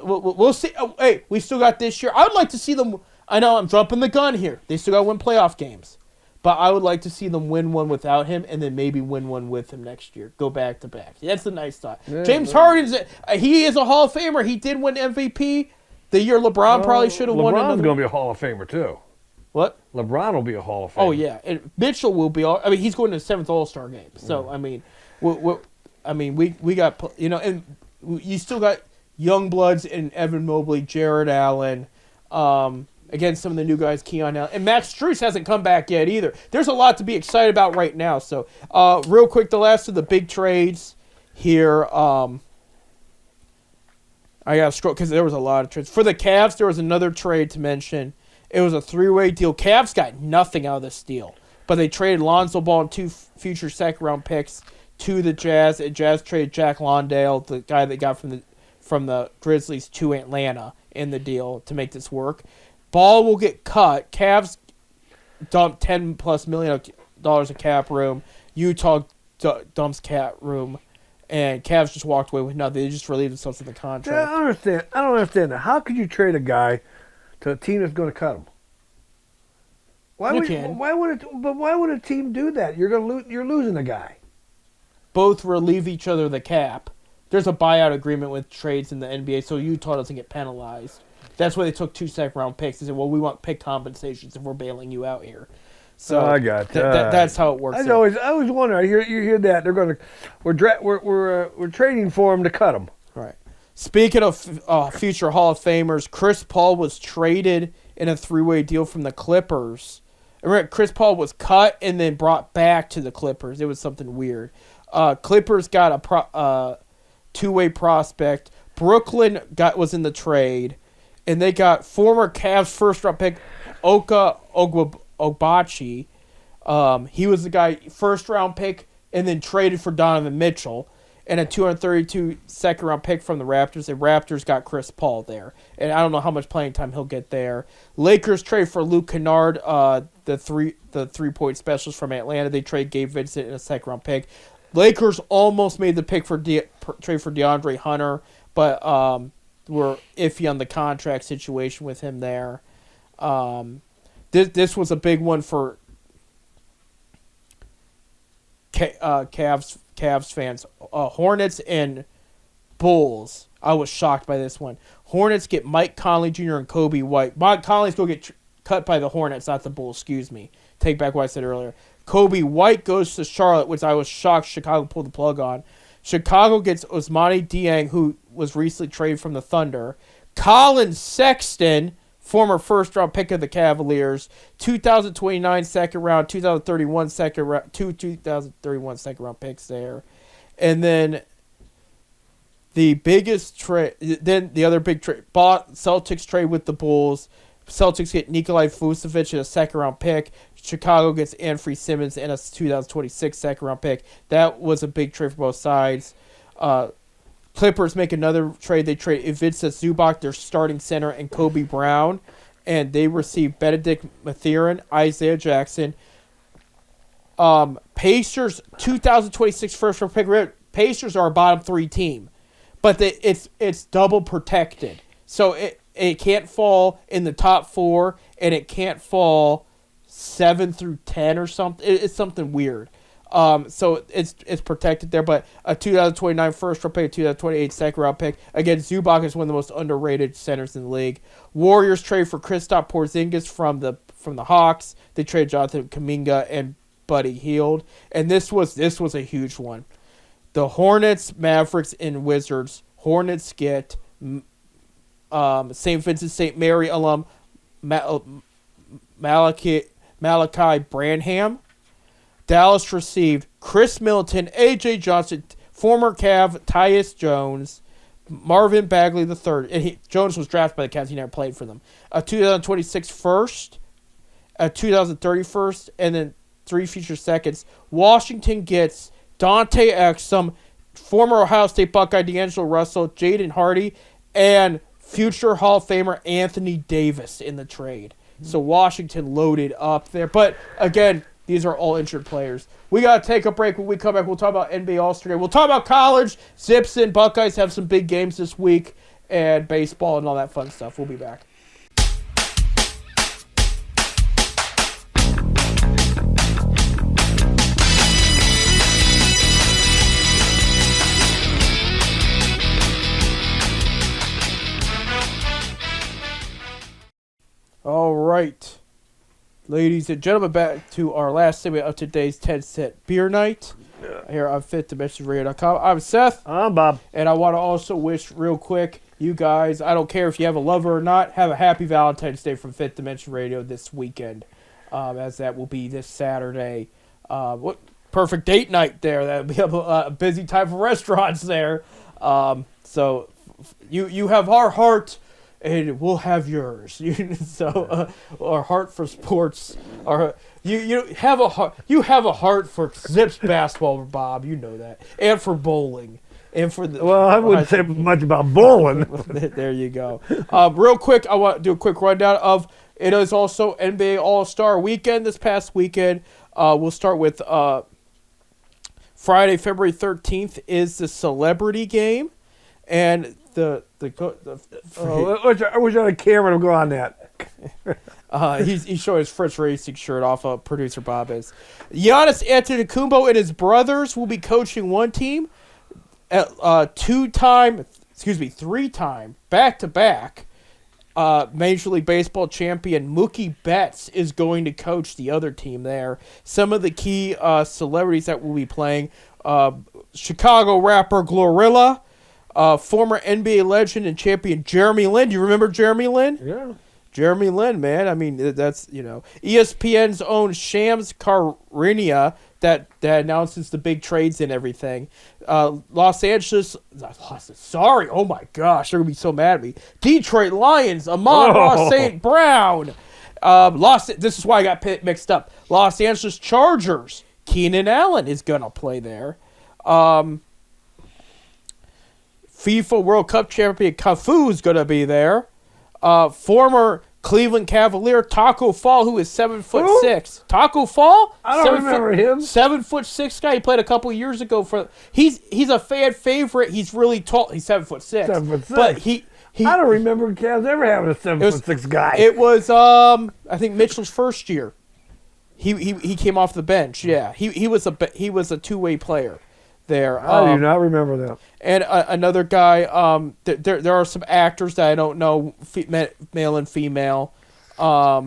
we'll see. Oh, hey, we still got this year. I would like to see them. I know I'm jumping the gun here. They still got to win playoff games. But I would like to see them win one without him and then maybe win one with him next year. Go back to back. That's a nice thought. Yeah, James Harden, he is a Hall of Famer. He did win MVP the year LeBron probably should have won another. LeBron's going to be a Hall of Famer, too. What? LeBron will be a Hall of Famer. Oh, yeah. And Mitchell will be. He's going to the 7th All-Star game. So, I mean, we got, and you still got young bloods in Evan Mobley, Jared Allen, again, some of the new guys, Keon Allen. And Max Strus hasn't come back yet either. There's a lot to be excited about right now. So, real quick, the last of the big trades here. I got to scroll because there was a lot of trades. For the Cavs, there was another trade to mention. It was a 3-way deal. Cavs got nothing out of this deal, but they traded Lonzo Ball and 2 future second-round picks to the Jazz. And Jazz traded Jack Londale, the guy they got from the Grizzlies, to Atlanta in the deal to make this work. Ball will get cut. Cavs dump $10+ million of cap room. Utah dumps cap room. And Cavs just walked away with nothing. They just relieved themselves of the contract. Yeah, I don't understand that. How could you trade a guy to a team that's going to cut him? Why would a team do that? You're losing a guy. Both relieve each other of the cap. There's a buyout agreement with trades in the NBA, so Utah doesn't get penalized. That's why they took 2 second-round picks. They said, well, we want pick compensations if we're bailing you out here. So I got that. That's how it works. I always wonder. You hear that they're going to we're trading for him to cut him. Right. Speaking of future Hall of Famers, Chris Paul was traded in a 3-way deal from the Clippers. Remember, Chris Paul was cut and then brought back to the Clippers. It was something weird. Clippers got a 2-way prospect. Brooklyn was in the trade, and they got former Cavs first-round pick Oka Ogbachi. He was the guy, first-round pick, and then traded for Donovan Mitchell, and a 232 second-round pick from the Raptors. The Raptors got Chris Paul there, and I don't know how much playing time he'll get there. Lakers trade for Luke Kennard, the three-point specialist from Atlanta. They trade Gabe Vincent in a second-round pick. Lakers almost made the pick for trade for DeAndre Hunter, but were iffy on the contract situation with him there. This was a big one for Cavs fans. Hornets and Bulls. I was shocked by this one. Hornets get Mike Conley Jr. and Kobe White. Mike Conley's going to get cut by the Hornets, not the Bulls. Excuse me. Take back what I said earlier. Kobe White goes to Charlotte, which I was shocked Chicago pulled the plug on. Chicago gets Ousmane Dieng, who was recently traded from the Thunder. Colin Sexton, former first-round pick of the Cavaliers. 2029 second round, 2031 second round, 2031 second round picks there. And then the biggest trade, then the other big trade, Celtics trade with the Bulls. Celtics get Nikolai Vucevic and a second-round pick. Chicago gets Anthony Simmons and a 2026 second-round pick. That was a big trade for both sides. Clippers make another trade. They trade Ivica Zubac, their starting center, and Kobe Brown. And they receive Benedict Mathurin, Isaiah Jackson. Pacers, 2026 first-round pick. Pacers are a bottom 3 team. But it's double protected. So it can't fall in the top 4, and it can't fall 7 through 10 or something. It's something weird. So it's protected there, but a 2029 first round pick, a 2028 second round pick. Again, Zubac is one of the most underrated centers in the league. Warriors trade for Kristaps Porzingis from the Hawks. They trade Jonathan Kuminga and Buddy Hield, and this was a huge one. The Hornets, Mavericks, and Wizards. Hornets get St. Vincent St. Mary alum Malachi Branham. Dallas received Chris Middleton, A.J. Johnson, former Cav Tyus Jones, Marvin Bagley III. And Jones was drafted by the Cavs. He never played for them. A 2026 first, a 2030 first, and then 3 future seconds. Washington gets Dante Exum, former Ohio State Buckeye D'Angelo Russell, Jaden Hardy, and future Hall of Famer Anthony Davis in the trade. So Washington loaded up there. But, again, these are all injured players. We got to take a break. When we come back, we'll talk about NBA All-Star Game. We'll talk about college. Zips and Buckeyes have some big games this week, and baseball and all that fun stuff. We'll be back. All right. Ladies and gentlemen, back to our last segment of today's 10-Cent Beer Night. Here on FifthDimensionRadio.com. I'm Seth. I'm Bob. And I want to also wish real quick, you guys, I don't care if you have a lover or not, have a happy Valentine's Day from Fifth Dimension Radio this weekend, as that will be this Saturday. perfect date night there. That would be a busy time for restaurants there. So you have our heart, and we'll have yours. So our heart for sports. You have a heart. You have a heart for Zips basketball, Bob. You know that, and for bowling. And for I wouldn't say much about bowling. There you go. Real quick, I want to do a quick rundown of it. Is also NBA All-Star Weekend this past weekend. We'll start with Friday, February 13th is the celebrity game, and I wish I had a camera to go on that. He's showing his Fritz Racing shirt off of producer Bob is. Giannis Antetokounmpo and his brothers will be coaching one team. Three-time, back-to-back Major League Baseball champion Mookie Betts is going to coach the other team there. Some of the key celebrities that will be playing, Chicago rapper Glorilla, former NBA legend and champion Jeremy Lin. Do you remember Jeremy Lin? Yeah. Jeremy Lin, man. I mean, that's, ESPN's own Shams Charania that announces the big trades and everything. Los Angeles, sorry, oh my gosh, they're going to be so mad at me. Detroit Lions, Amon-Ra St. Brown. This is why I got mixed up. Los Angeles Chargers, Keenan Allen is going to play there. FIFA World Cup champion Cafu is going to be there. Former Cleveland Cavalier Taco Fall, who is 7'6". Taco Fall? I don't remember him. 7'6" guy. He played a couple years ago for. He's a fan favorite. He's really tall. He's 7'6". 7'6". But he I don't remember Cavs ever having a 7'6" guy. It was I think Mitchell's first year. He came off the bench. Yeah, he was a two-way player there. I do not remember that. And another guy, there are some actors that I don't know, male and female. But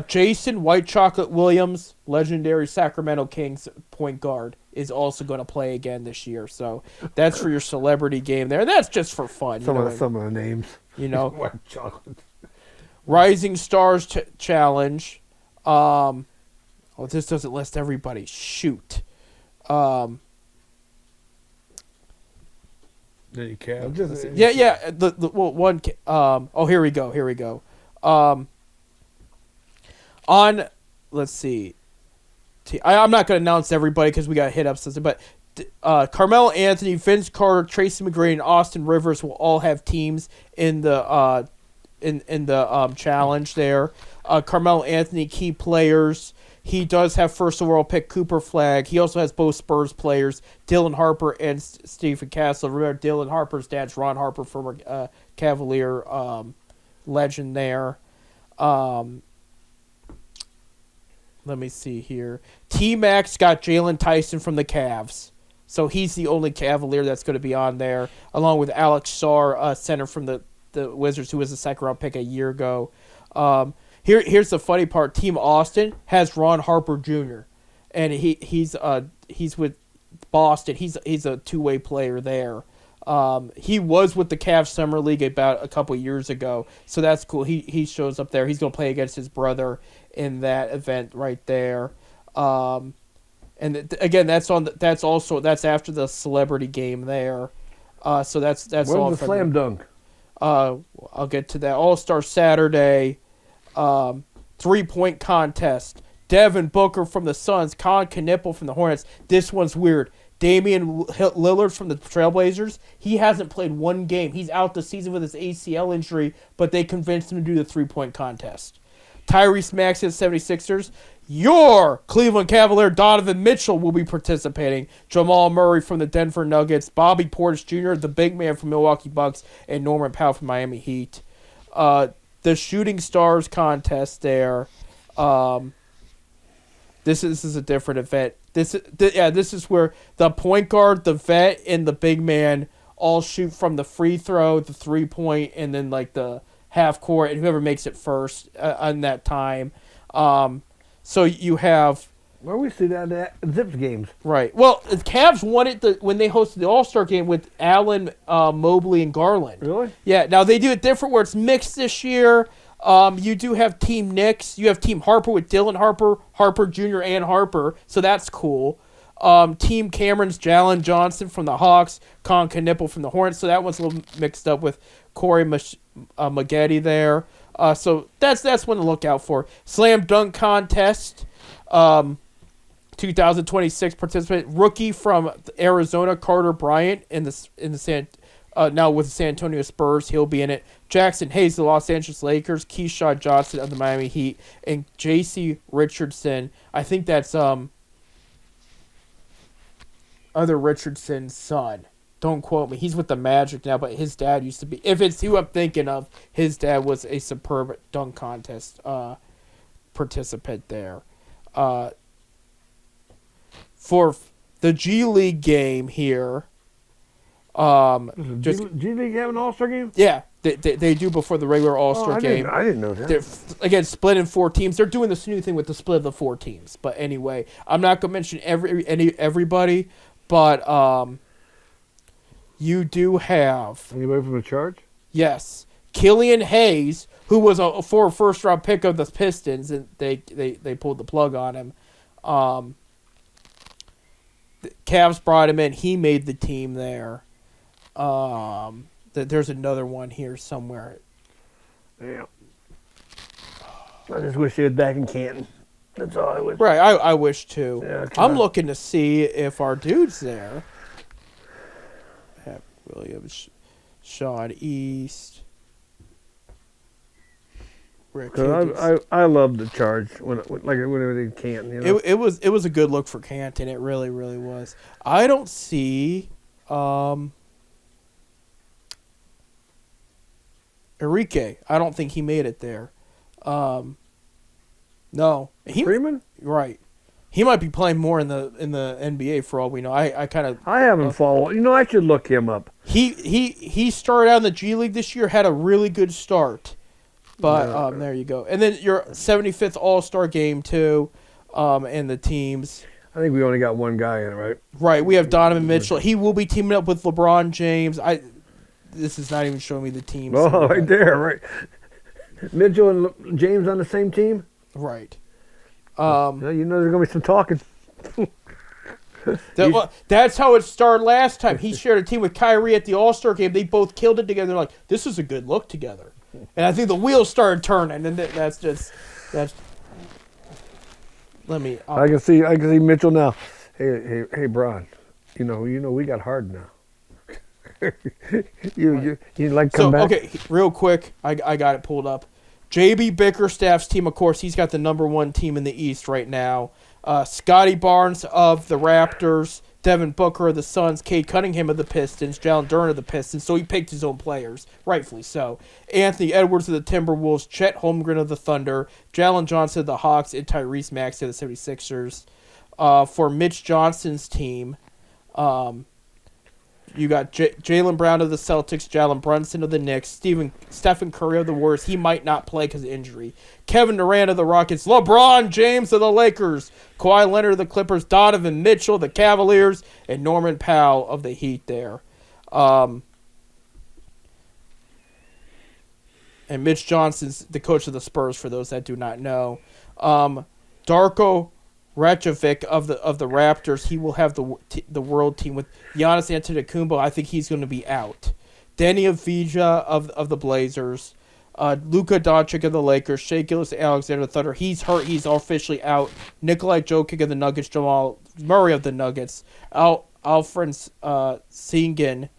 Jason White Chocolate Williams, legendary Sacramento Kings point guard, is also going to play again this year. So that's for your celebrity game there. And that's just for fun. Some of the names. White Chocolate. Rising Stars Challenge. This doesn't list everybody. Shoot. Yeah. Here we go. Let's see. I'm not going to announce everybody because we got hit up something, but Carmelo Anthony, Vince Carter, Tracy McGrady, and Austin Rivers will all have teams in the challenge there. Carmelo Anthony, key players. He does have first overall pick Cooper Flagg. He also has both Spurs players, Dylan Harper and Stephen Castle. Remember, Dylan Harper's dad's Ron Harper, former Cavalier legend there. Let me see here. T-Mac's got Jalen Tyson from the Cavs. So he's the only Cavalier that's going to be on there, along with Alex Sarr, center from the Wizards, who was a second-round pick a year ago. Here's the funny part. Team Austin has Ron Harper Jr., and he's with Boston. He's a two-way player there. He was with the Cavs Summer League about a couple years ago, so that's cool. He shows up there. He's going to play against his brother in that event right there. And again, that's after the celebrity game there. So that's Where's all. The slam dunk? I'll get to that. All-Star Saturday. 3-point contest. Devin Booker from the Suns, Colin Knippel from the Hornets. This one's weird. Damian Lillard from the Trailblazers. He hasn't played one game. He's out the season with his ACL injury, but they convinced him to do the 3-point contest. Tyrese Maxey of the 76ers. Your Cleveland Cavalier Donovan Mitchell will be participating. Jamal Murray from the Denver Nuggets. Bobby Portis Jr., the big man from Milwaukee Bucks, and Norman Powell from Miami Heat. The Shooting Stars contest there. This is a different event. This is where the point guard, the vet, and the big man all shoot from the free throw, the 3-point, and then like the half court, and whoever makes it first on that time. So you have. Well, we see that at Zips games. Right. Well, the Cavs won it when they hosted the All-Star game with Allen, Mobley, and Garland. Really? Yeah. Now, they do it different where it's mixed this year. You do have Team Knicks. You have Team Harper with Dylan Harper, Harper Jr., and Harper. So that's cool. Team Cameron's Jalen Johnson from the Hawks, Con Knipple from the Hornets. So that one's a little mixed up with Corey Maggette there. So that's one to look out for. Slam dunk contest, 2026 participant rookie from Arizona, Carter Bryant now with the San Antonio Spurs. He'll be in it. Jackson Hayes, the Los Angeles Lakers, Keyshawn Johnson of the Miami Heat, and J.C. Richardson. I think that's other Richardson's son. Don't quote me. He's with the Magic now, but his dad used to be. If it's who I'm thinking of, his dad was a superb dunk contest participant there. For the G League game here. G League have an All-Star game? Yeah, they do before the regular All-Star game. I didn't know that. They're, again, split in 4 teams. They're doing this new thing with the split of the 4 teams. But anyway, I'm not going to mention everybody, but you do have... Anybody from the Charge? Yes. Killian Hayes, who was a first-round pick of the Pistons, and they pulled the plug on him. The Cavs brought him in. He made the team there. There's another one here somewhere. Yeah. I just wish he was back in Canton. That's all I wish. Right, I wish too. Yeah, I'm looking to see if our dude's there. Pat Williams, Sean East, Rick Higgins. I love the Charge whenever they Canton. You know? It was a good look for Canton. It really, really was. I don't see Enrique. I don't think he made it there. No, Freeman? Right. He might be playing more in the NBA for all we know. I haven't followed. I should look him up. He started out in the G League this year. Had a really good start, but there you go. And then your 75th All-Star game too, and the teams. I think we only got one guy in it, right? Right. We have Donovan Mitchell. He will be teaming up with LeBron James. This is not even showing me the teams. Oh, right there, right. Mitchell and James on the same team? Right. There's going to be some talking. That's how it started last time. He shared a team with Kyrie at the All-Star game. They both killed it together. They're like, this is a good look together. And I think the wheels started turning, and that's. Let me. I can see Mitchell now. Hey, Bron. We got hard now. you like come back? Okay, real quick, I got it pulled up. J.B. Bickerstaff's team, of course, he's got the number 1 team in the East right now. Scotty Barnes of the Raptors, Devin Booker of the Suns, Cade Cunningham of the Pistons, Jalen Duren of the Pistons. So he picked his own players, rightfully so. Anthony Edwards of the Timberwolves, Chet Holmgren of the Thunder, Jalen Johnson of the Hawks, and Tyrese Maxey of the 76ers. For Mitch Johnson's team, you got Jaylen Brown of the Celtics, Jalen Brunson of the Knicks, Stephen Curry of the Warriors. He might not play because of injury. Kevin Durant of the Rockets, LeBron James of the Lakers, Kawhi Leonard of the Clippers, Donovan Mitchell of the Cavaliers, and Norman Powell of the Heat there. And Mitch Johnson's the coach of the Spurs, for those that do not know. Darko Rajovic of the Raptors, he will have the world team with Giannis Antetokounmpo. I think he's going to be out. Danny Avdija of the Blazers, Luka Doncic of the Lakers, Shai Gilgeous-Alexander of the Thunder. He's hurt. He's officially out. Nikolai Jokic of the Nuggets, Jamal Murray of the Nuggets, Alfred Sengun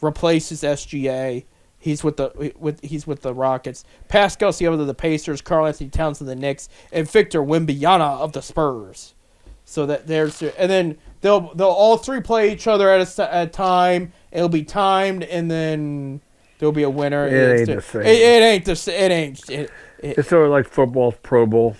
replaces SGA. He's with the Rockets. Pascal Siakam of the Pacers, Karl Anthony Towns of the Knicks, and Victor Wembanyama of the Spurs. So that and then they'll all 3 play each other at a time. It'll be timed, and then there'll be a winner. It ain't the same. It ain't the same. It ain't. It's sort of like football's Pro Bowl.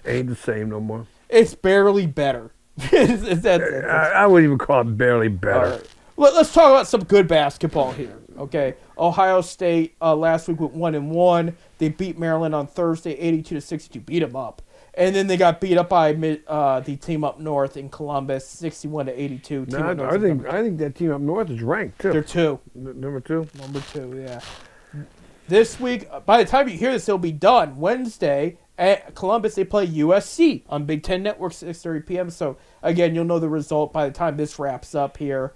Ain't the same no more. It's barely better. I wouldn't even call it barely better. Right. Let's talk about some good basketball here. Okay, Ohio State last week went 1-1. They beat Maryland on Thursday, 82-62. Beat them up, and then they got beat up by the team up north in Columbus, 61-82. I think that team up north is ranked too. They're 2. Number 2. Number 2, yeah. This week, by the time you hear this, it'll be done. Wednesday at Columbus, they play USC on Big Ten Network, 6:30 p.m. So, again, you'll know the result by the time this wraps up here.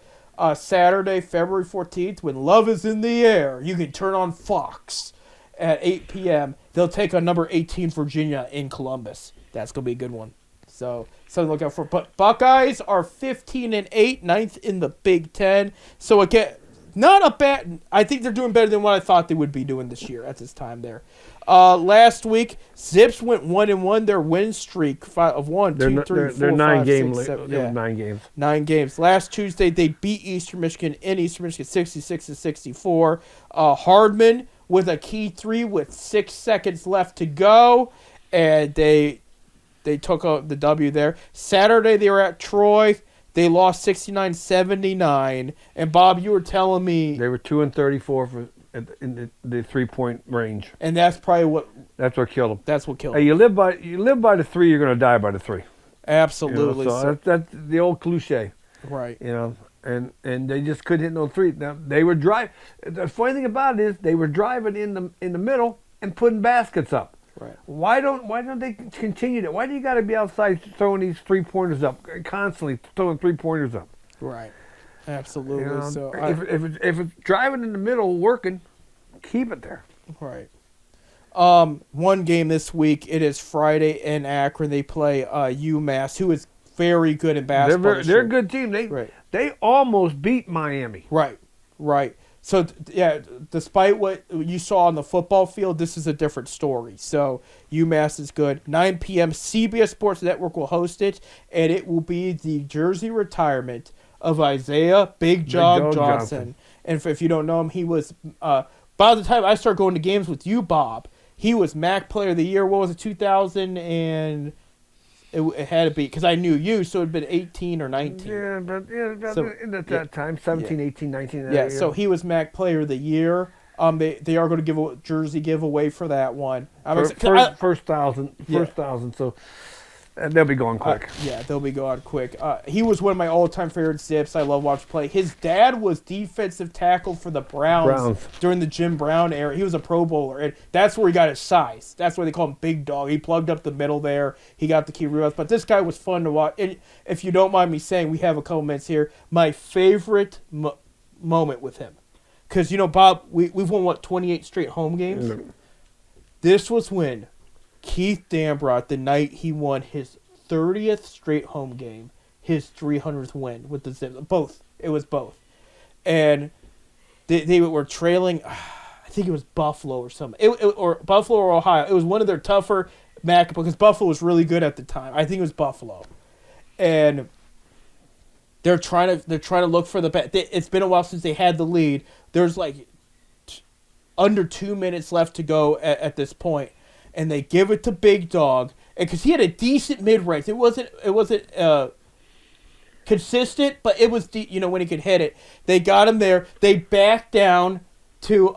Saturday, February 14th, when Love is in the Air, you can turn on Fox at 8 p.m. They'll take on number 18 Virginia in Columbus. That's going to be a good one. So, something to look out for. But Buckeyes are 15-8, ninth in the Big Ten. So, again, not a bad. I think they're doing better than what I thought they would be doing this year at this time there. Last week, Zips went 1-1. Their win streak of 1, 2, 3, 4, 5, 6, 7. Yeah. 9 games. 9 games. Last Tuesday, they beat Eastern Michigan in Eastern Michigan 66-64. Hardman with a key 3 with 6 seconds left to go, and they took the W there. Saturday, they were at Troy. They lost 69-79. And Bob, you were telling me they were 2-34 in the 3-point range. And that's probably that's what killed them. That's what killed them. Hey, you live by the 3, you're going to die by the 3. Absolutely. You know, so that's the old cliche. Right. You know, and they just couldn't hit no 3. Now they were driving. The funny thing about it is they were driving in the middle and putting baskets up. Right. Why don't they continue that? Why do you got to be outside throwing these 3-pointers up constantly, throwing 3-pointers up? Right. Absolutely. You know, so if it's driving in the middle working, keep it there. Right. One game this week. It is Friday in Akron. They play UMass, who is very good in basketball. They're a good team. They almost beat Miami. Right. So, yeah, despite what you saw on the football field, this is a different story. So, UMass is good. 9 p.m., CBS Sports Network will host it, and it will be the jersey retirement of Isaiah Big Dog Johnson. And if you don't know him, he was, by the time I started going to games with you, Bob, he was MAC Player of the Year. What was it, 2000 and... It had to be, because I knew you, so it had been 18 or 19. Yeah, but so, at that time, 17, 18, 19. Yeah, so he was MAC Player of the Year. They are going to give a jersey giveaway for that one. First thousand, so they'll be going quick. They'll be going quick. He was one of my all-time favorite Zips. I love watching play. His dad was defensive tackle for the Browns during the Jim Brown era. He was a Pro Bowler, and that's where he got his size. That's why they call him Big Dog. He plugged up the middle there. He got the key rebounds. But this guy was fun to watch. And if you don't mind me saying, we have a couple minutes here. My favorite moment with him. Because, Bob, we've won, 28 straight home games? Mm-hmm. This was when Keith Dambrot, the night he won his 30th straight home game, his 300th win with the Zips. Both. It was both. And they were trailing, I think it was Buffalo or something. Or Buffalo or Ohio. It was one of their tougher MAC, because Buffalo was really good at the time. I think it was Buffalo. And they're trying to look for the bet. It's been a while since they had the lead. There's under 2 minutes left to go at this point. And they give it to Big Dog, and because he had a decent mid-range, it wasn't consistent, but it was when he could hit it. They got him there. They backed down to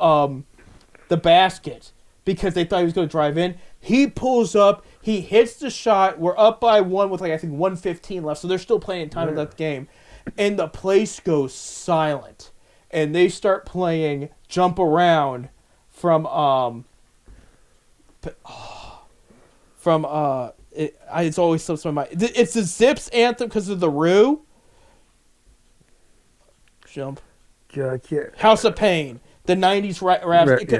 the basket because they thought he was going to drive in. He pulls up. He hits the shot. We're up by 1 with I think 1:15 left, so they're still playing time left game, and the place goes silent, and they start playing Jump Around from it's always slips my mind. It's the Zips anthem because of the Roo. Jump. House of Pain. The 90s rap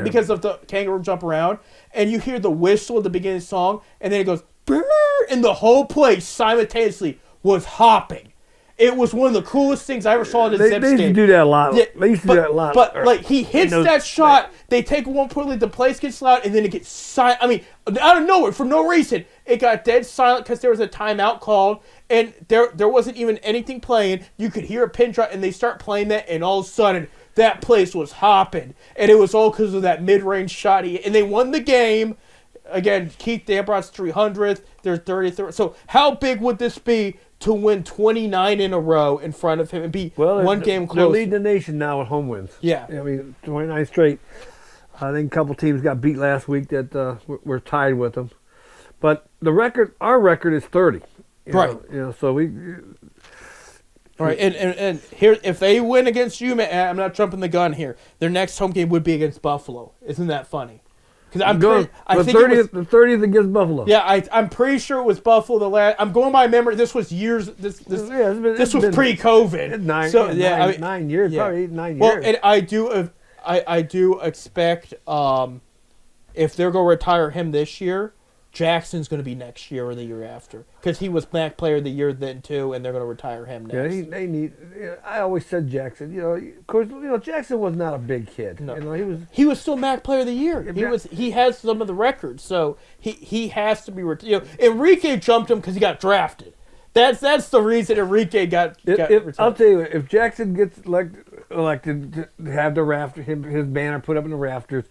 because of the kangaroo jump around, and you hear the whistle at the beginning of the song, and then it goes brrr, and the whole place simultaneously was hopping. It was one of the coolest things I ever saw in a Zips game. They used to do that a lot. Yeah, they used to do that a lot. But he hits that shot, they take one point, the place gets loud, and then it gets silent. I mean, out of nowhere, for no reason, it got dead silent because there was a timeout called, and there wasn't even anything playing. You could hear a pin drop, and they start playing that, and all of a sudden, that place was hopping. And it was all because of that mid-range shot. And they won the game. Again, Keith Dambrot's 300th, their 30th. So how big would this be to win 29 in a row in front of him and be one game close? They're leading the nation now with home wins. Yeah. I mean, 29 straight. I think a couple teams got beat last week that were tied with them. But our record is 30. Right. So Right, and here, if they win against UMass, I'm not jumping the gun here. Their next home game would be against Buffalo. Isn't that funny? Because I think the 30th against Buffalo. Yeah, I'm pretty sure it was Buffalo. I'm going by memory. This was years. This was pre-COVID. 9 years, probably 9 years. Well, and I do expect if they're going to retire him this year, Jackson's going to be next year or the year after, because he was MAC Player of the Year then too, and they're going to retire him next. Yeah, they need. I always said Jackson. Of course, Jackson was not a big kid. No. He was still MAC Player of the Year. He has some of the records, so he has to be retired. Enrique jumped him because he got drafted. That's the reason Enrique got retired. I'll tell you, if Jackson gets elected to have his banner put up in the rafters,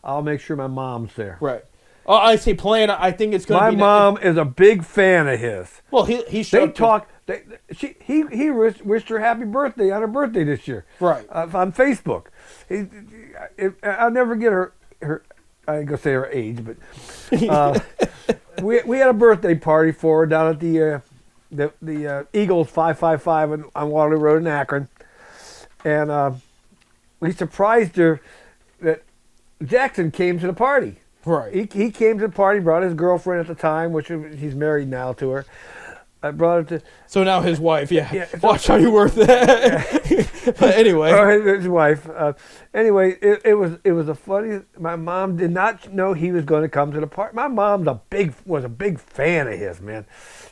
I'll make sure my mom's there. Right. Oh, I say plan. I think it's going to be. My mom is a big fan of his. Well, he showed. They talk. He wished her happy birthday on her birthday this year. Right. On Facebook. I'll never get her. I ain't gonna say her age, but we had a birthday party for her down at the Eagles 555 on Waterloo Road in Akron, and we surprised her that Jackson came to the party. Right. He came to the party, brought his girlfriend at the time, which he's married now to her. I brought her to. So now his wife, yeah. Watch how you work that. But anyway. His wife. Anyway, it was a funny. My mom did not know he was going to come to the party. My mom was a big fan of his, man.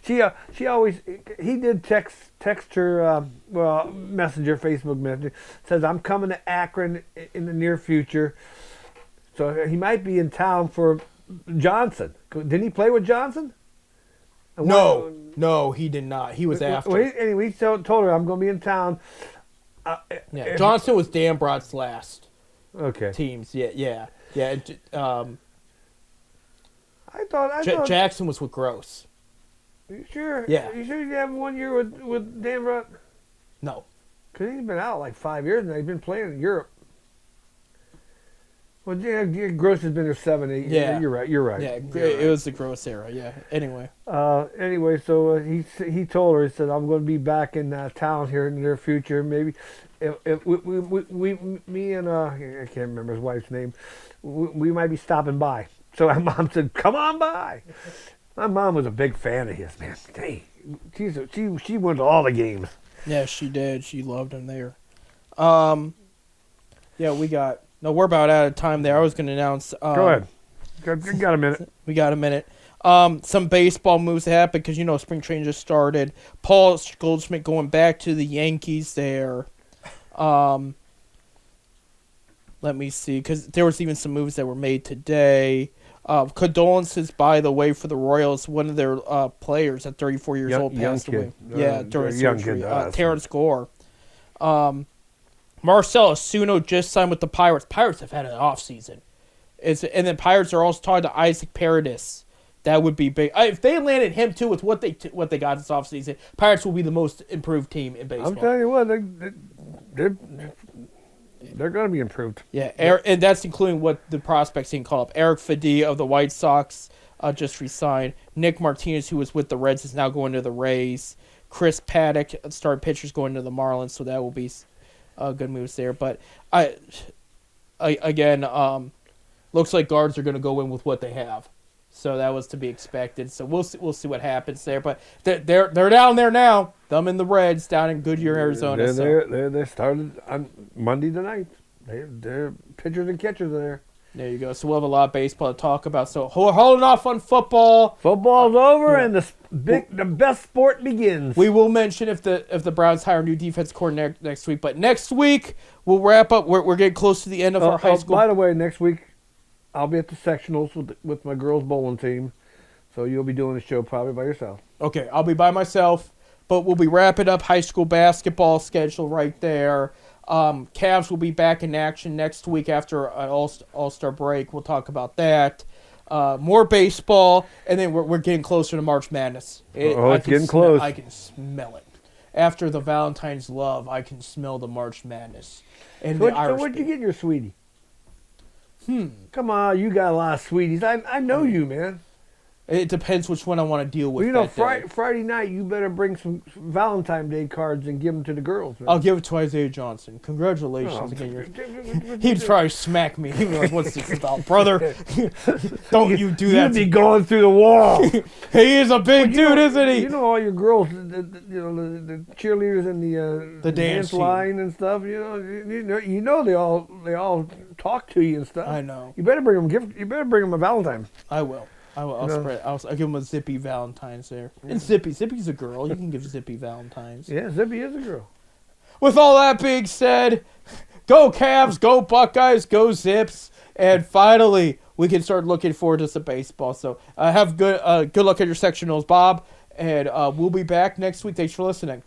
She always he did text her messenger, Facebook messenger, says I'm coming to Akron in the near future. So he might be in town for Johnson. Didn't he play with Johnson? No, he did not. He was after. Well, anyway, he told her, I'm going to be in town. Johnson was Dan Broad's last teams. Yeah. I thought Jackson was with Gross. You sure? Yeah. You sure you have 1 year with Dan Broad? No. Because he's been out like 5 years now. He's been playing in Europe. Well, yeah, Gross has been there 7, 8 years. Yeah. You're right. Yeah, it was the Gross era, yeah. Anyway. So he told her, he said, I'm going to be back in town here in the near future. Maybe if me and, I can't remember his wife's name, we might be stopping by. So my mom said, come on by. My mom was a big fan of his, man. Hey, she went to all the games. Yeah, she did. She loved him there. Yeah, we're about out of time there. I was going to announce. Go ahead. Got a minute. We got a minute. Some baseball moves happened because, spring training just started. Paul Goldschmidt going back to the Yankees there. Let me see, because there was even some moves that were made today. Condolences, by the way, for the Royals. One of their players at 34 years old passed away. During surgery. Terrence Gore. Marcell Asuno just signed with the Pirates. Pirates have had an offseason. And then Pirates are also talking to Isaac Paredes. That would be big. If they landed him, too, with what they got this offseason, Pirates will be the most improved team in baseball. I'm telling you what, they're going to be improved. Yeah, and that's including what the prospects he can call up. Eric Fedee of the White Sox just re-signed. Nick Martinez, who was with the Reds, is now going to the Rays. Chris Paddock, starting pitchers, going to the Marlins, so that will be good moves there. But looks like guards are going to go in with what they have. So that was to be expected. So we'll see what happens there. But they're down there now. Them and the Reds down in Goodyear, Arizona. They started on Monday tonight. They're pitchers and catchers there. There you go. So we'll have a lot of baseball to talk about. So we're holding off on football. Football's over, and the best sport begins. We will mention if the Browns hire a new defense coordinator next week. But next week we'll wrap up. We're getting close to the end of our high school. By the way, next week I'll be at the sectionals with my girls bowling team, so you'll be doing the show probably by yourself. Okay, I'll be by myself, but we'll be wrapping up high school basketball schedule right there. Cavs will be back in action next week after an all-star break. We'll talk about that. More baseball, and then we're getting closer to March Madness. It's getting close. I can smell it. After the Valentine's love, I can smell the March Madness. And so what'd you get in your sweetie? Come on, you got a lot of sweeties. I know you, man. It depends which one I want to deal with. Well, Friday night, you better bring some Valentine's Day cards and give them to the girls. Man. I'll give it to Isaiah Johnson. Congratulations again. He'd probably smack me. He'd be like, "What's this about, brother? Don't you do that?" You'd be going through the wall. He is a big dude, isn't he? You know all your girls, the cheerleaders in the dance line and stuff. You know they all talk to you and stuff. I know. You better bring them gift. You better bring them a Valentine. I will. I'll give him a Zippy Valentine's there. And Zippy's a girl. You can give Zippy Valentine's. Yeah, Zippy is a girl. With all that being said, go Cavs, go Buckeyes, go Zips, and finally we can start looking forward to some baseball. So have good luck at your sectionals, Bob, and we'll be back next week. Thanks for listening.